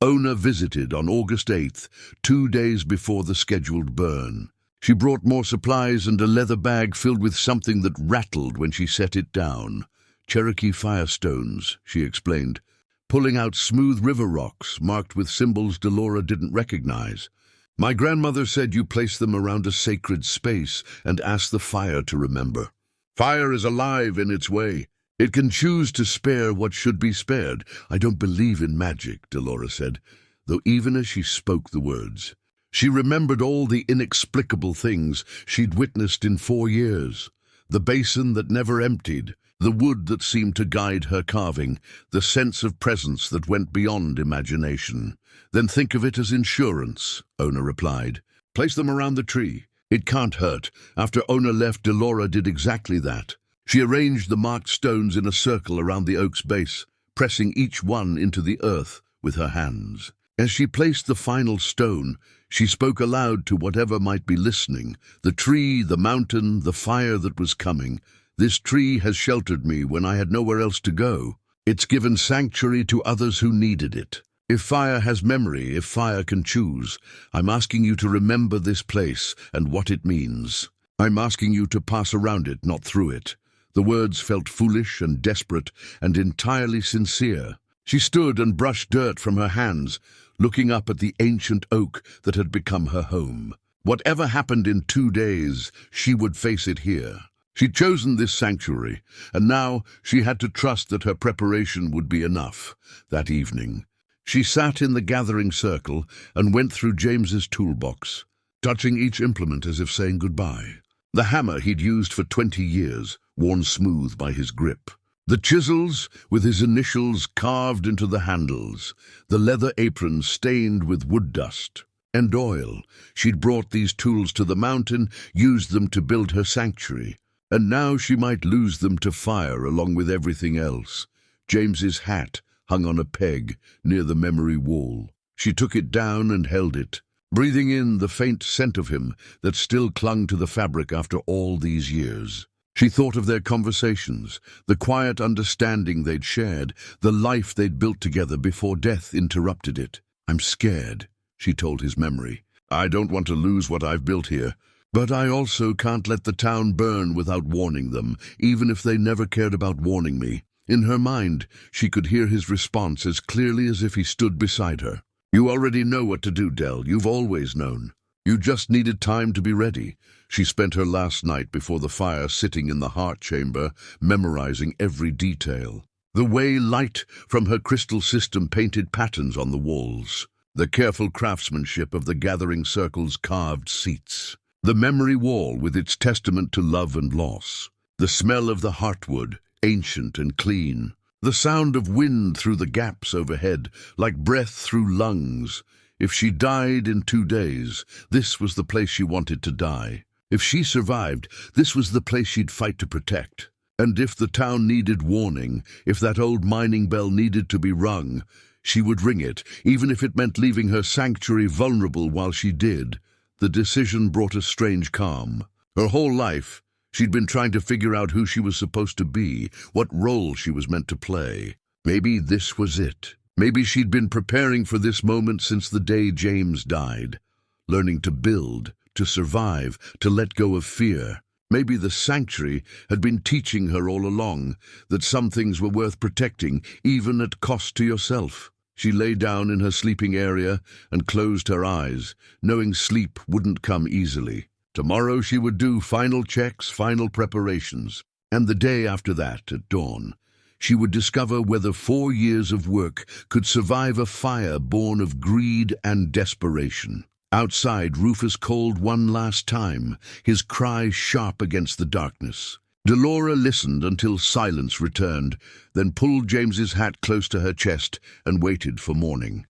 Ona visited on August 8th, 2 days before the scheduled burn. She brought more supplies and a leather bag filled with something that rattled when she set it down. Cherokee firestones, she explained, pulling out smooth river rocks marked with symbols Dellora didn't recognize. My grandmother said you place them around a sacred space and ask the fire to remember. Fire is alive in its way. It can choose to spare what should be spared. I don't believe in magic, Dellora said, though even as she spoke the words, she remembered all the inexplicable things she'd witnessed in 4 years. The basin that never emptied, the wood that seemed to guide her carving, the sense of presence that went beyond imagination. Then think of it as insurance, Ona replied. Place them around the tree. It can't hurt. After Ona left, Dellora did exactly that. She arranged the marked stones in a circle around the oak's base, pressing each one into the earth with her hands. As she placed the final stone, she spoke aloud to whatever might be listening. The tree, the mountain, the fire that was coming. This tree has sheltered me when I had nowhere else to go. It's given sanctuary to others who needed it. If fire has memory, if fire can choose, I'm asking you to remember this place and what it means. I'm asking you to pass around it, not through it. The words felt foolish and desperate and entirely sincere. She stood and brushed dirt from her hands, looking up at the ancient oak that had become her home. Whatever happened in 2 days, she would face it here. She'd chosen this sanctuary, and now she had to trust that her preparation would be enough. That evening, she sat in the gathering circle and went through James's toolbox, touching each implement as if saying goodbye. The hammer he'd used for 20 years, worn smooth by his grip. The chisels, with his initials carved into the handles. The leather apron stained with wood dust. And oil. She'd brought these tools to the mountain, used them to build her sanctuary. And now she might lose them to fire along with everything else. James's hat hung on a peg near the memory wall. She took it down and held it, breathing in the faint scent of him that still clung to the fabric after all these years. She thought of their conversations, the quiet understanding they'd shared, the life they'd built together before death interrupted it. "I'm scared," she told his memory. "I don't want to lose what I've built here. But I also can't let the town burn without warning them, even if they never cared about warning me." In her mind, she could hear his response as clearly as if he stood beside her. "You already know what to do, Dell. You've always known. You just needed time to be ready." She spent her last night before the fire sitting in the heart chamber, memorizing every detail. The way light from her crystal system painted patterns on the walls. The careful craftsmanship of the gathering circle's carved seats. The memory wall with its testament to love and loss. The smell of the heartwood, ancient and clean. The sound of wind through the gaps overhead, like breath through lungs. If she died in 2 days, this was the place she wanted to die. If she survived, this was the place she'd fight to protect. And if the town needed warning, if that old mining bell needed to be rung, she would ring it, even if it meant leaving her sanctuary vulnerable while she did. The decision brought a strange calm. Her whole life, she'd been trying to figure out who she was supposed to be, what role she was meant to play. Maybe this was it. Maybe she'd been preparing for this moment since the day James died. Learning to build, to survive, to let go of fear. Maybe the sanctuary had been teaching her all along that some things were worth protecting, even at cost to yourself. She lay down in her sleeping area and closed her eyes, knowing sleep wouldn't come easily. Tomorrow she would do final checks, final preparations. And the day after that, at dawn, she would discover whether 4 years of work could survive a fire born of greed and desperation. Outside, Rufus called one last time, his cry sharp against the darkness. Dellora listened until silence returned, then pulled James's hat close to her chest and waited for morning.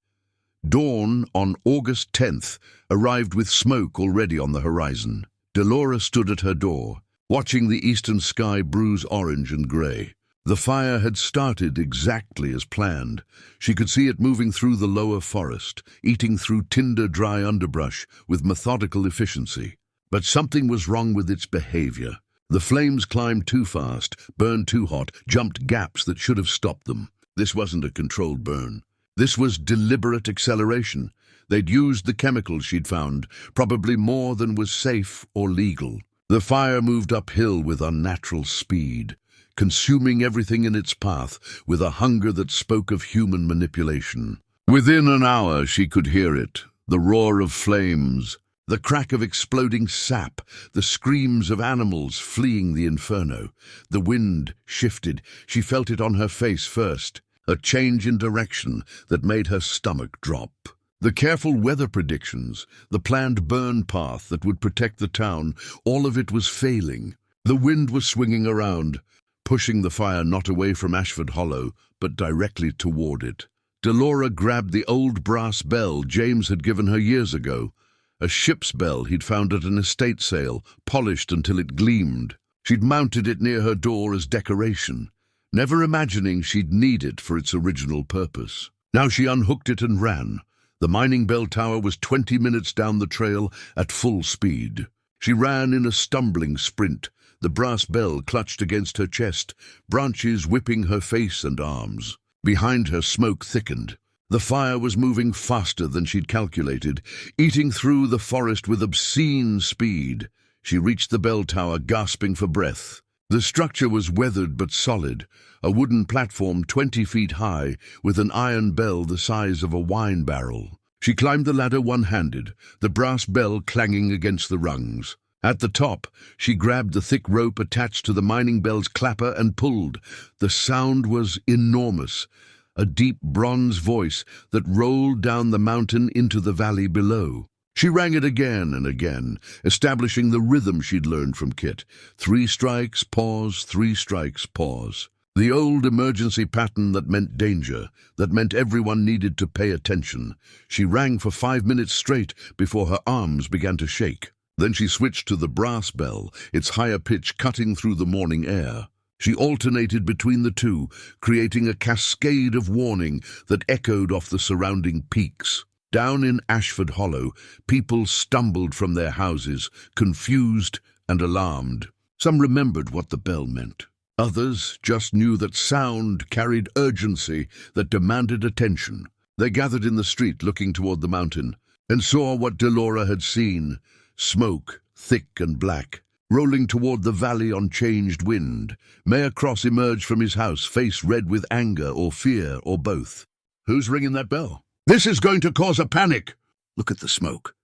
Dawn on August 10th arrived with smoke already on the horizon. Dellora stood at her door, watching the eastern sky bruise orange and grey. The fire had started exactly as planned. She could see it moving through the lower forest, eating through tinder-dry underbrush with methodical efficiency. But something was wrong with its behavior. The flames climbed too fast, burned too hot, jumped gaps that should have stopped them. This wasn't a controlled burn. This was deliberate acceleration. They'd used the chemicals she'd found, probably more than was safe or legal. The fire moved uphill with unnatural speed, consuming everything in its path with a hunger that spoke of human manipulation. Within an hour she could hear it, the roar of flames, the crack of exploding sap, the screams of animals fleeing the inferno. The wind shifted. She felt it on her face first, a change in direction that made her stomach drop. The careful weather predictions, the planned burn path that would protect the town, all of it was failing. The wind was swinging around, pushing the fire not away from Ashford Hollow, but directly toward it. Dellora grabbed the old brass bell James had given her years ago, a ship's bell he'd found at an estate sale, polished until it gleamed. She'd mounted it near her door as decoration, never imagining she'd need it for its original purpose. Now she unhooked it and ran. The mining bell tower was 20 minutes down the trail at full speed. She ran in a stumbling sprint, the brass bell clutched against her chest, branches whipping her face and arms. Behind her, smoke thickened. The fire was moving faster than she'd calculated, eating through the forest with obscene speed. She reached the bell tower, gasping for breath. The structure was weathered but solid, a wooden platform 20 feet high with an iron bell the size of a wine barrel. She climbed the ladder one-handed, the brass bell clanging against the rungs. At the top, she grabbed the thick rope attached to the mining bell's clapper and pulled. The sound was enormous, a deep bronze voice that rolled down the mountain into the valley below. She rang it again and again, establishing the rhythm she'd learned from Kit. 3 strikes, pause, 3 strikes, pause. The old emergency pattern that meant danger, that meant everyone needed to pay attention. She rang for 5 minutes straight before her arms began to shake. Then she switched to the brass bell, its higher pitch cutting through the morning air. She alternated between the two, creating a cascade of warning that echoed off the surrounding peaks. Down in Ashford Hollow, people stumbled from their houses, confused and alarmed. Some remembered what the bell meant. Others just knew that sound carried urgency that demanded attention. They gathered in the street looking toward the mountain and saw what Dellora had seen. Smoke, thick and black, rolling toward the valley on changed wind. Mayor Cross emerged from his house, face red with anger or fear or both. "Who's ringing that bell? This is going to cause a panic!" "Look at the smoke,"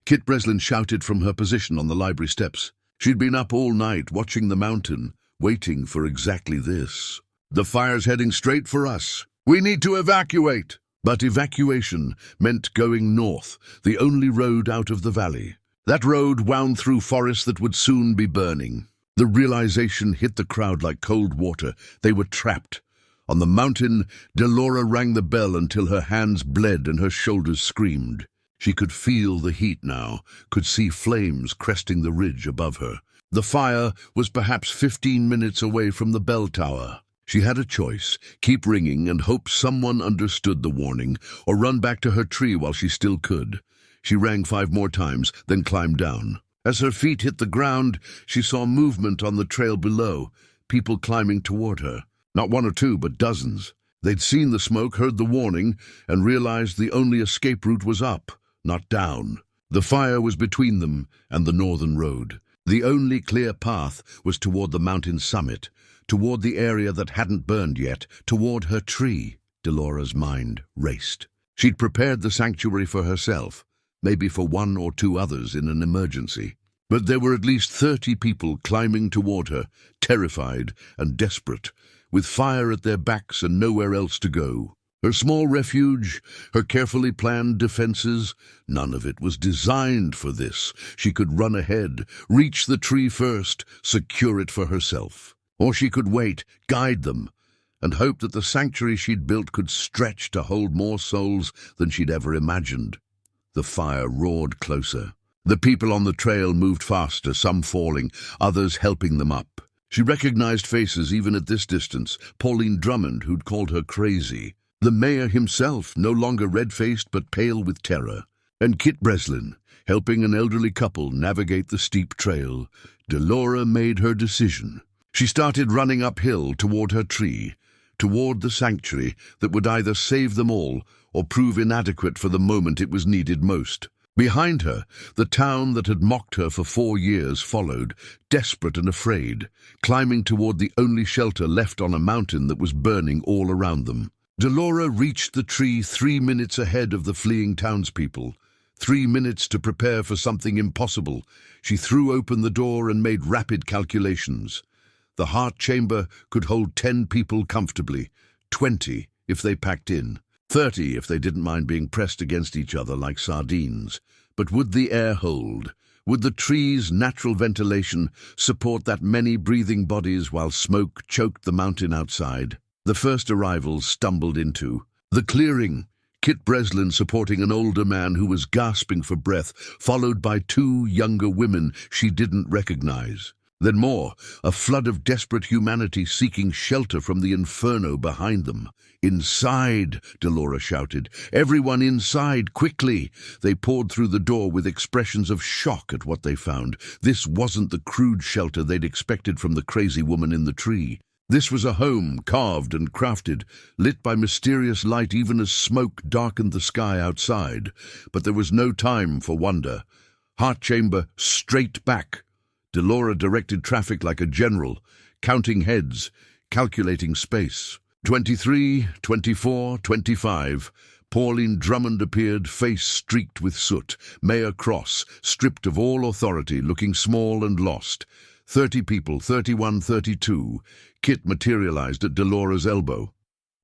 Kit Breslin shouted from her position on the library steps. She'd been up all night watching the mountain, waiting for exactly this. "The fire's heading straight for us. We need to evacuate." But evacuation meant going north, the only road out of the valley. That road wound through forests that would soon be burning. The realization hit the crowd like cold water. They were trapped. On the mountain, Dellora rang the bell until her hands bled and her shoulders screamed. She could feel the heat now, could see flames cresting the ridge above her. The fire was perhaps 15 minutes away from the bell tower. She had a choice: keep ringing and hope someone understood the warning, or run back to her tree while she still could. She rang 5 more times, then climbed down. As her feet hit the ground, she saw movement on the trail below, people climbing toward her. Not 1 or 2, but dozens. They'd seen the smoke, heard the warning, and realized the only escape route was up, not down. The fire was between them and the northern road. The only clear path was toward the mountain's summit, toward the area that hadn't burned yet, toward her tree. Dellora's mind raced. She'd prepared the sanctuary for herself, maybe for 1 or 2 others in an emergency. But there were at least 30 people climbing toward her, terrified and desperate, with fire at their backs and nowhere else to go. Her small refuge, her carefully planned defenses, none of it was designed for this. She could run ahead, reach the tree first, secure it for herself. Or she could wait, guide them, and hope that the sanctuary she'd built could stretch to hold more souls than she'd ever imagined. The fire roared closer. The people on the trail moved faster, some falling, others helping them up. She recognized faces even at this distance: Pauline Drummond, who'd called her crazy; the mayor himself, no longer red-faced but pale with terror; and Kit Breslin, helping an elderly couple navigate the steep trail. Dellora made her decision. She started running uphill toward her tree, toward the sanctuary that would either save them all or prove inadequate for the moment it was needed most. Behind her, the town that had mocked her for 4 years followed, desperate and afraid, climbing toward the only shelter left on a mountain that was burning all around them. Dellora reached the tree 3 minutes ahead of the fleeing townspeople. 3 minutes to prepare for something impossible. She threw open the door and made rapid calculations. The heart chamber could hold 10 people comfortably, 20 if they packed in, 30 if they didn't mind being pressed against each other like sardines. But would the air hold? Would the tree's natural ventilation support that many breathing bodies while smoke choked the mountain outside? The first arrivals stumbled into the clearing. Kit Breslin supporting an older man who was gasping for breath, followed by 2 younger women she didn't recognize. Then more, a flood of desperate humanity seeking shelter from the inferno behind them. "Inside!" Dellora shouted. "Everyone inside, quickly!" They poured through the door with expressions of shock at what they found. This wasn't the crude shelter they'd expected from the crazy woman in the tree. This was a home, carved and crafted, lit by mysterious light even as smoke darkened the sky outside. But there was no time for wonder. Heart chamber straight back. Dellora directed traffic like a general, counting heads, calculating space. 23, 24, 25. Pauline Drummond appeared, face streaked with soot. Mayor Cross, stripped of all authority, looking small and lost. 30 people, 31, 32. Kit materialized at Dellora's elbow.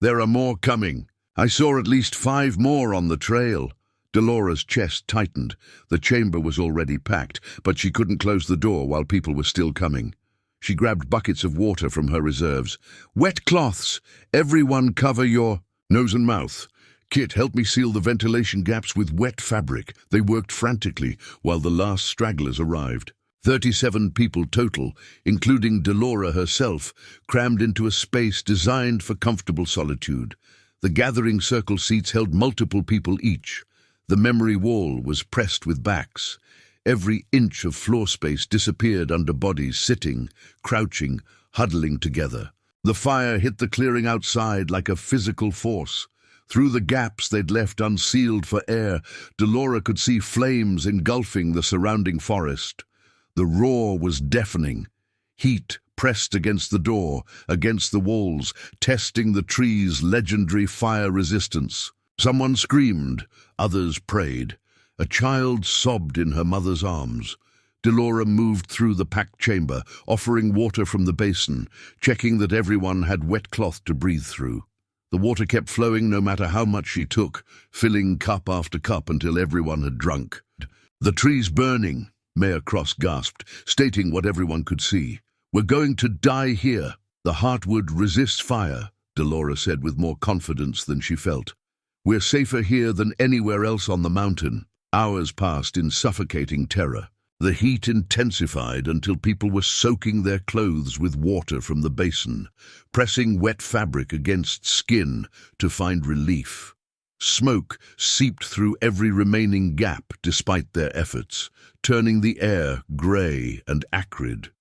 "There are more coming. I saw at least 5 more on the trail." Dellora's chest tightened. The chamber was already packed, but she couldn't close the door while people were still coming. She grabbed buckets of water from her reserves. "Wet cloths! Everyone cover your nose and mouth. Kit, help me seal the ventilation gaps with wet fabric." They worked frantically while the last stragglers arrived. 37 people total, including Dellora herself, crammed into a space designed for comfortable solitude. The gathering circle seats held multiple people each. The memory wall was pressed with backs. Every inch of floor space disappeared under bodies sitting, crouching, huddling together. The fire hit the clearing outside like a physical force. Through the gaps they'd left unsealed for air, Dellora could see flames engulfing the surrounding forest. The roar was deafening. Heat pressed against the door, against the walls, testing the tree's legendary fire resistance. Someone screamed, others prayed. A child sobbed in her mother's arms. Dellora moved through the packed chamber, offering water from the basin, checking that everyone had wet cloth to breathe through. The water kept flowing no matter how much she took, filling cup after cup until everyone had drunk. "The tree's burning," Mayor Cross gasped, stating what everyone could see. "We're going to die here." "The heartwood resists fire," Dellora said with more confidence than she felt. "We're safer here than anywhere else on the mountain." Hours passed in suffocating terror. The heat intensified until people were soaking their clothes with water from the basin, pressing wet fabric against skin to find relief. Smoke seeped through every remaining gap despite their efforts, turning the air grey and acrid.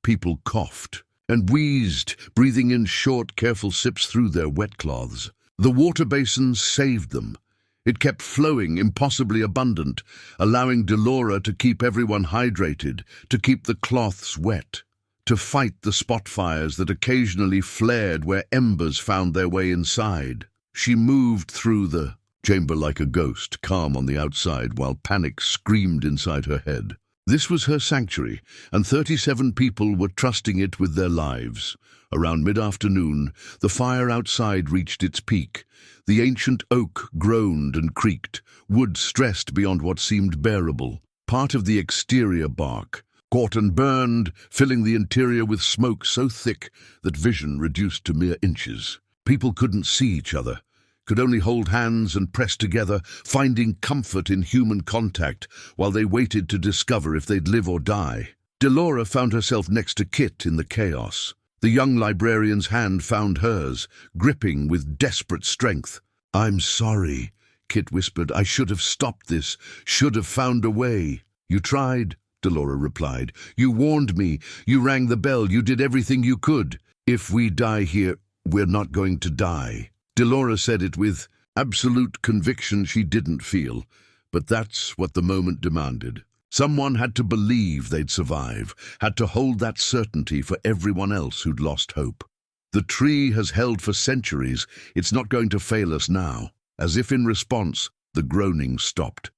People coughed and wheezed, breathing in short, careful sips through their wet cloths. The water basin saved them. It kept flowing, impossibly abundant, allowing Dellora to keep everyone hydrated, to keep the cloths wet, to fight the spot fires that occasionally flared where embers found their way inside. She moved through the chamber like a ghost, calm on the outside, while panic screamed inside her head. This was her sanctuary, and 37 people were trusting it with their lives. Around mid-afternoon, the fire outside reached its peak. The ancient oak groaned and creaked, wood stressed beyond what seemed bearable. Part of the exterior bark caught and burned, filling the interior with smoke so thick that vision reduced to mere inches. People couldn't see each other, could only hold hands and press together, finding comfort in human contact while they waited to discover if they'd live or die. Dellora found herself next to Kit in the chaos. The young librarian's hand found hers, gripping with desperate strength. "I'm sorry," Kit whispered. "I should have stopped this, should have found a way." "You tried," Dellora replied. "You warned me, you rang the bell, you did everything you could. If we die here, we're not going to die." Dellora said it with absolute conviction she didn't feel, but that's what the moment demanded. Someone had to believe they'd survive, had to hold that certainty for everyone else who'd lost hope. The tree has held for centuries, it's not going to fail us now. As if in response, the groaning stopped.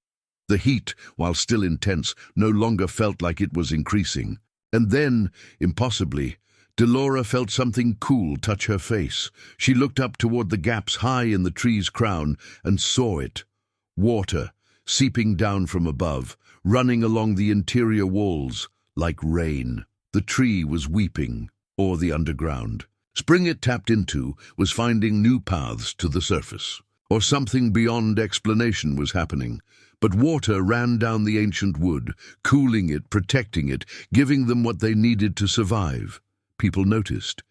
The heat, while still intense, no longer felt like it was increasing. And then, impossibly, Dellora felt something cool touch her face. She looked up toward the gaps high in the tree's crown and saw it. Water, seeping down from above, running along the interior walls, like rain. The tree was weeping, or the underground. Spring it tapped into was finding new paths to the surface. Or something beyond explanation was happening. But water ran down the ancient wood, cooling it, protecting it, giving them what they needed to survive. People noticed.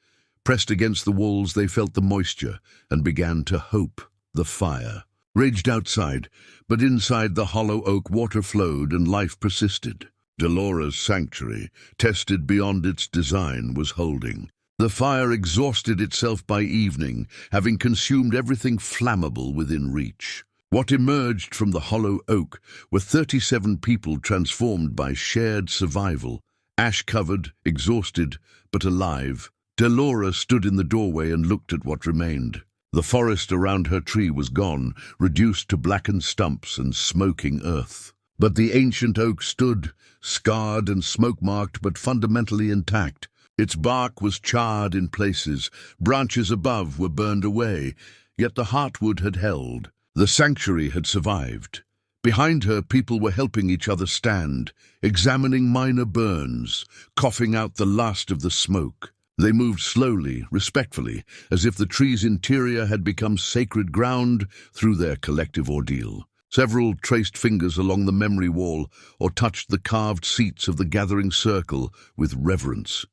Pressed against the walls, they felt the moisture and began to hope. The fire raged outside, but inside the hollow oak water flowed and life persisted. Dellora's sanctuary, tested beyond its design, was holding. The fire exhausted itself by evening, having consumed everything flammable within reach. What emerged from the hollow oak were 37 people transformed by shared survival, ash-covered, exhausted, but alive. Dellora stood in the doorway and looked at what remained. The forest around her tree was gone, reduced to blackened stumps and smoking earth. But the ancient oak stood, scarred and smoke-marked but fundamentally intact. Its bark was charred in places, branches above were burned away, yet the heartwood had held. The sanctuary had survived. Behind her, people were helping each other stand, examining minor burns, coughing out the last of the smoke. They moved slowly, respectfully, as if the tree's interior had become sacred ground through their collective ordeal. Several traced fingers along the memory wall or touched the carved seats of the gathering circle with reverence.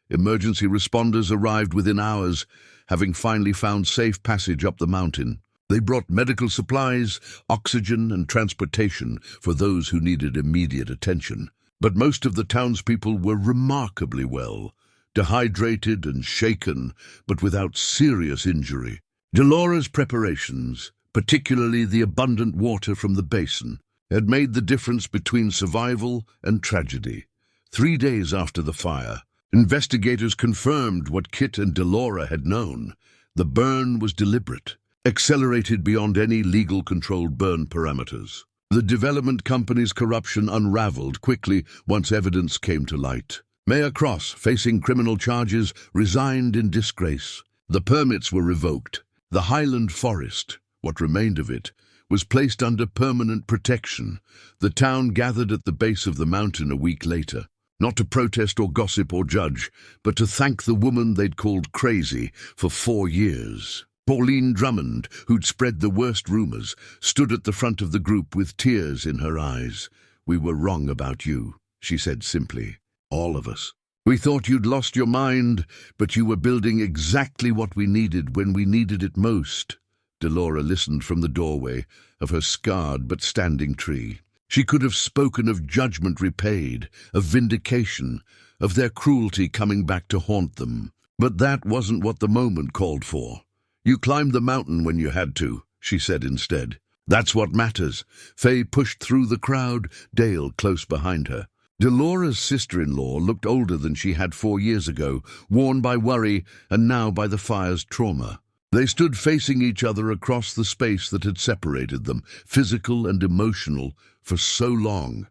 Emergency responders arrived within hours, having finally found safe passage up the mountain. They brought medical supplies, oxygen, and transportation for those who needed immediate attention. But most of the townspeople were remarkably well, dehydrated and shaken, but without serious injury. Dellora's preparations, particularly the abundant water from the basin, had made the difference between survival and tragedy. 3 days after the fire, investigators confirmed what Kit and Dellora had known. The burn was deliberate, accelerated beyond any legal-controlled burn parameters. The development company's corruption unraveled quickly once evidence came to light. Mayor Cross, facing criminal charges, resigned in disgrace. The permits were revoked. The Highland Forest, what remained of it, was placed under permanent protection. The town gathered at the base of the mountain a week later, not to protest or gossip or judge, but to thank the woman they'd called crazy for 4 years. Pauline Drummond, who'd spread the worst rumors, stood at the front of the group with tears in her eyes. "We were wrong about you," she said simply. "All of us. We thought you'd lost your mind, but you were building exactly what we needed when we needed it most." Dellora listened from the doorway of her scarred but standing tree. She could have spoken of judgment repaid, of vindication, of their cruelty coming back to haunt them. But that wasn't what the moment called for. "You climbed the mountain when you had to," she said instead. "That's what matters." Faye pushed through the crowd, Dale close behind her. Dellora's sister-in-law looked older than she had 4 years ago, worn by worry and now by the fire's trauma. They stood facing each other across the space that had separated them, physical and emotional, for so long.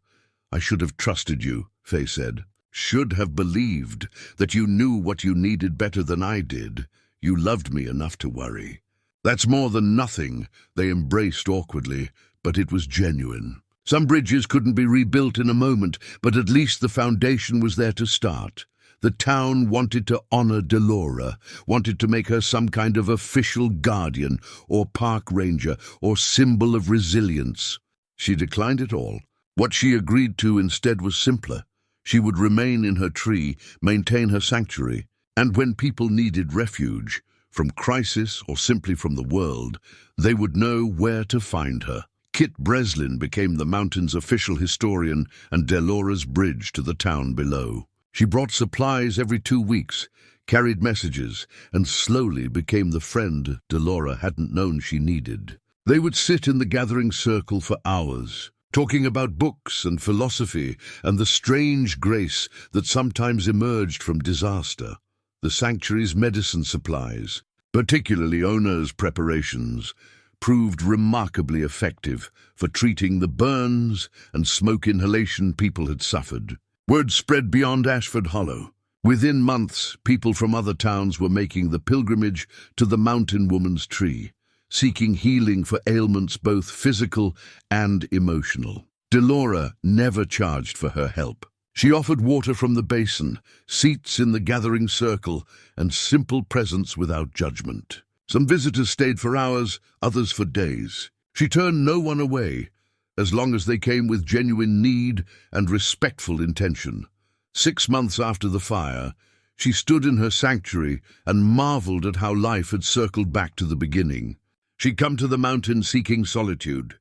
"I should have trusted you," Faye said. "Should have believed that you knew what you needed better than I did. You loved me enough to worry." "That's more than nothing," they embraced awkwardly, but it was genuine. Some bridges couldn't be rebuilt in a moment, but at least the foundation was there to start. The town wanted to honor Dellora, wanted to make her some kind of official guardian or park ranger or symbol of resilience. She declined it all. What she agreed to instead was simpler. She would remain in her tree, maintain her sanctuary, and when people needed refuge, from crisis or simply from the world, they would know where to find her. Kit Breslin became the mountain's official historian and Dellora's bridge to the town below. She brought supplies every 2 weeks, carried messages, and slowly became the friend Dellora hadn't known she needed. They would sit in the gathering circle for hours, talking about books and philosophy and the strange grace that sometimes emerged from disaster. The sanctuary's medicine supplies, particularly Ona's preparations, proved remarkably effective for treating the burns and smoke inhalation people had suffered. Word spread beyond Ashford Hollow. Within months, people from other towns were making the pilgrimage to the mountain woman's tree, seeking healing for ailments both physical and emotional. Dellora never charged for her help. She offered water from the basin, seats in the gathering circle, and simple presence without judgment. Some visitors stayed for hours, others for days. She turned no one away, as long as they came with genuine need and respectful intention. 6 months after the fire, she stood in her sanctuary and marveled at how life had circled back to the beginning. She'd come to the mountain seeking solitude,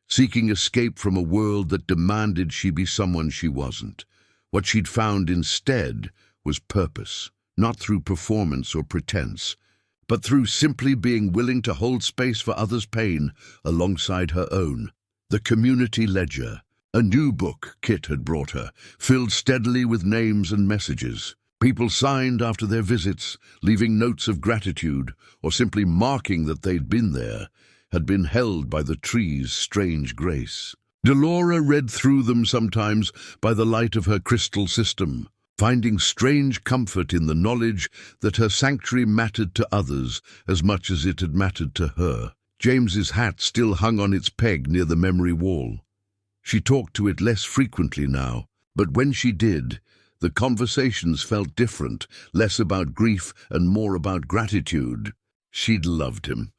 seeking escape from a world that demanded she be someone she wasn't. What she'd found instead was purpose, not through performance or pretense, but through simply being willing to hold space for others' pain alongside her own. The community ledger, a new book Kit had brought her, filled steadily with names and messages. People signed after their visits, leaving notes of gratitude, or simply marking that they'd been there, had been held by the tree's strange grace. Dellora read through them sometimes by the light of her crystal system, finding strange comfort in the knowledge that her sanctuary mattered to others as much as it had mattered to her. James's hat still hung on its peg near the memory wall. She talked to it less frequently now, but when she did, the conversations felt different, less about grief and more about gratitude. She'd loved him.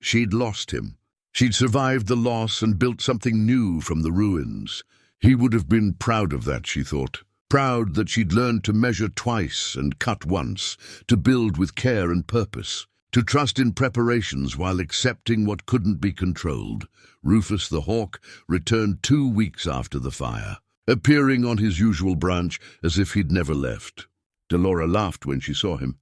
She'd lost him. She'd survived the loss and built something new from the ruins. He would have been proud of that, she thought. Proud that she'd learned to measure twice and cut once, to build with care and purpose, to trust in preparations while accepting what couldn't be controlled. Rufus the hawk returned 2 weeks after the fire, appearing on his usual branch as if he'd never left. Dellora laughed when she saw him,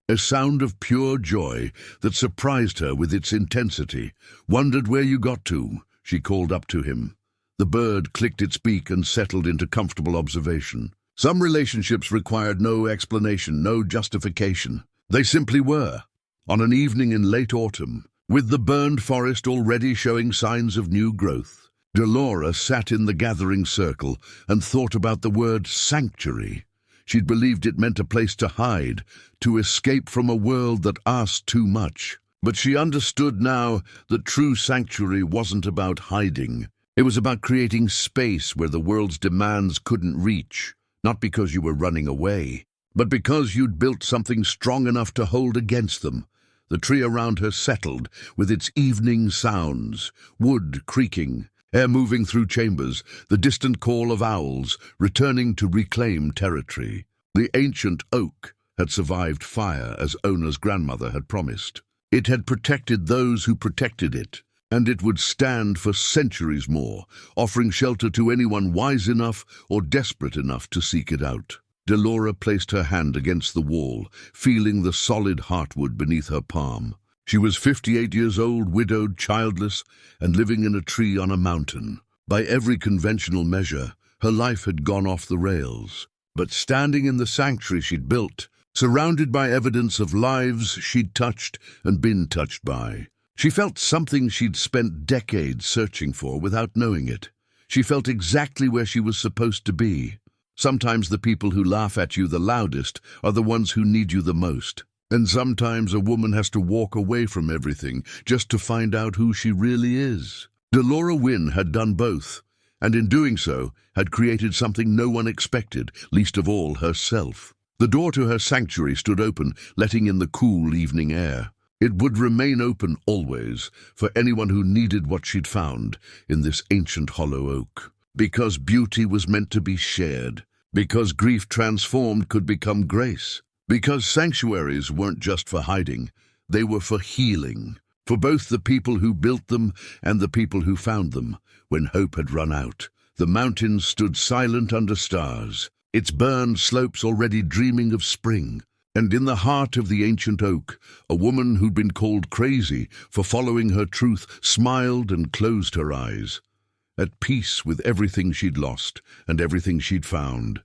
a sound of pure joy that surprised her with its intensity. "Wondered where you got to," she called up to him. The bird clicked its beak and settled into comfortable observation. Some relationships required no explanation, no justification. They simply were. On an evening in late autumn, with the burned forest already showing signs of new growth, Dellora sat in the gathering circle and thought about the word sanctuary. She'd believed it meant a place to hide, to escape from a world that asked too much. But she understood now that true sanctuary wasn't about hiding. It was about creating space where the world's demands couldn't reach, not because you were running away, but because you'd built something strong enough to hold against them. The tree around her settled with its evening sounds, wood creaking, air moving through chambers, the distant call of owls returning to reclaim territory. The ancient oak had survived fire as Ona's grandmother had promised. It had protected those who protected it, and it would stand for centuries more, offering shelter to anyone wise enough or desperate enough to seek it out. Dellora placed her hand against the wall, feeling the solid heartwood beneath her palm. She was 58 years old, widowed, childless, and living in a tree on a mountain. By every conventional measure, her life had gone off the rails. But standing in the sanctuary she'd built, surrounded by evidence of lives she'd touched and been touched by, she felt something she'd spent decades searching for without knowing it. She felt exactly where she was supposed to be. Sometimes the people who laugh at you the loudest are the ones who need you the most. And sometimes a woman has to walk away from everything just to find out who she really is. Dellora Wynn had done both, and in doing so had created something no one expected, least of all herself. The door to her sanctuary stood open, letting in the cool evening air. It would remain open always for anyone who needed what she'd found in this ancient hollow oak. Because beauty was meant to be shared. Because grief transformed could become grace. Because sanctuaries weren't just for hiding, they were for healing. For both the people who built them and the people who found them, when hope had run out. The mountains stood silent under stars, its burned slopes already dreaming of spring. And in the heart of the ancient oak, a woman who'd been called crazy for following her truth smiled and closed her eyes. At peace with everything she'd lost and everything she'd found.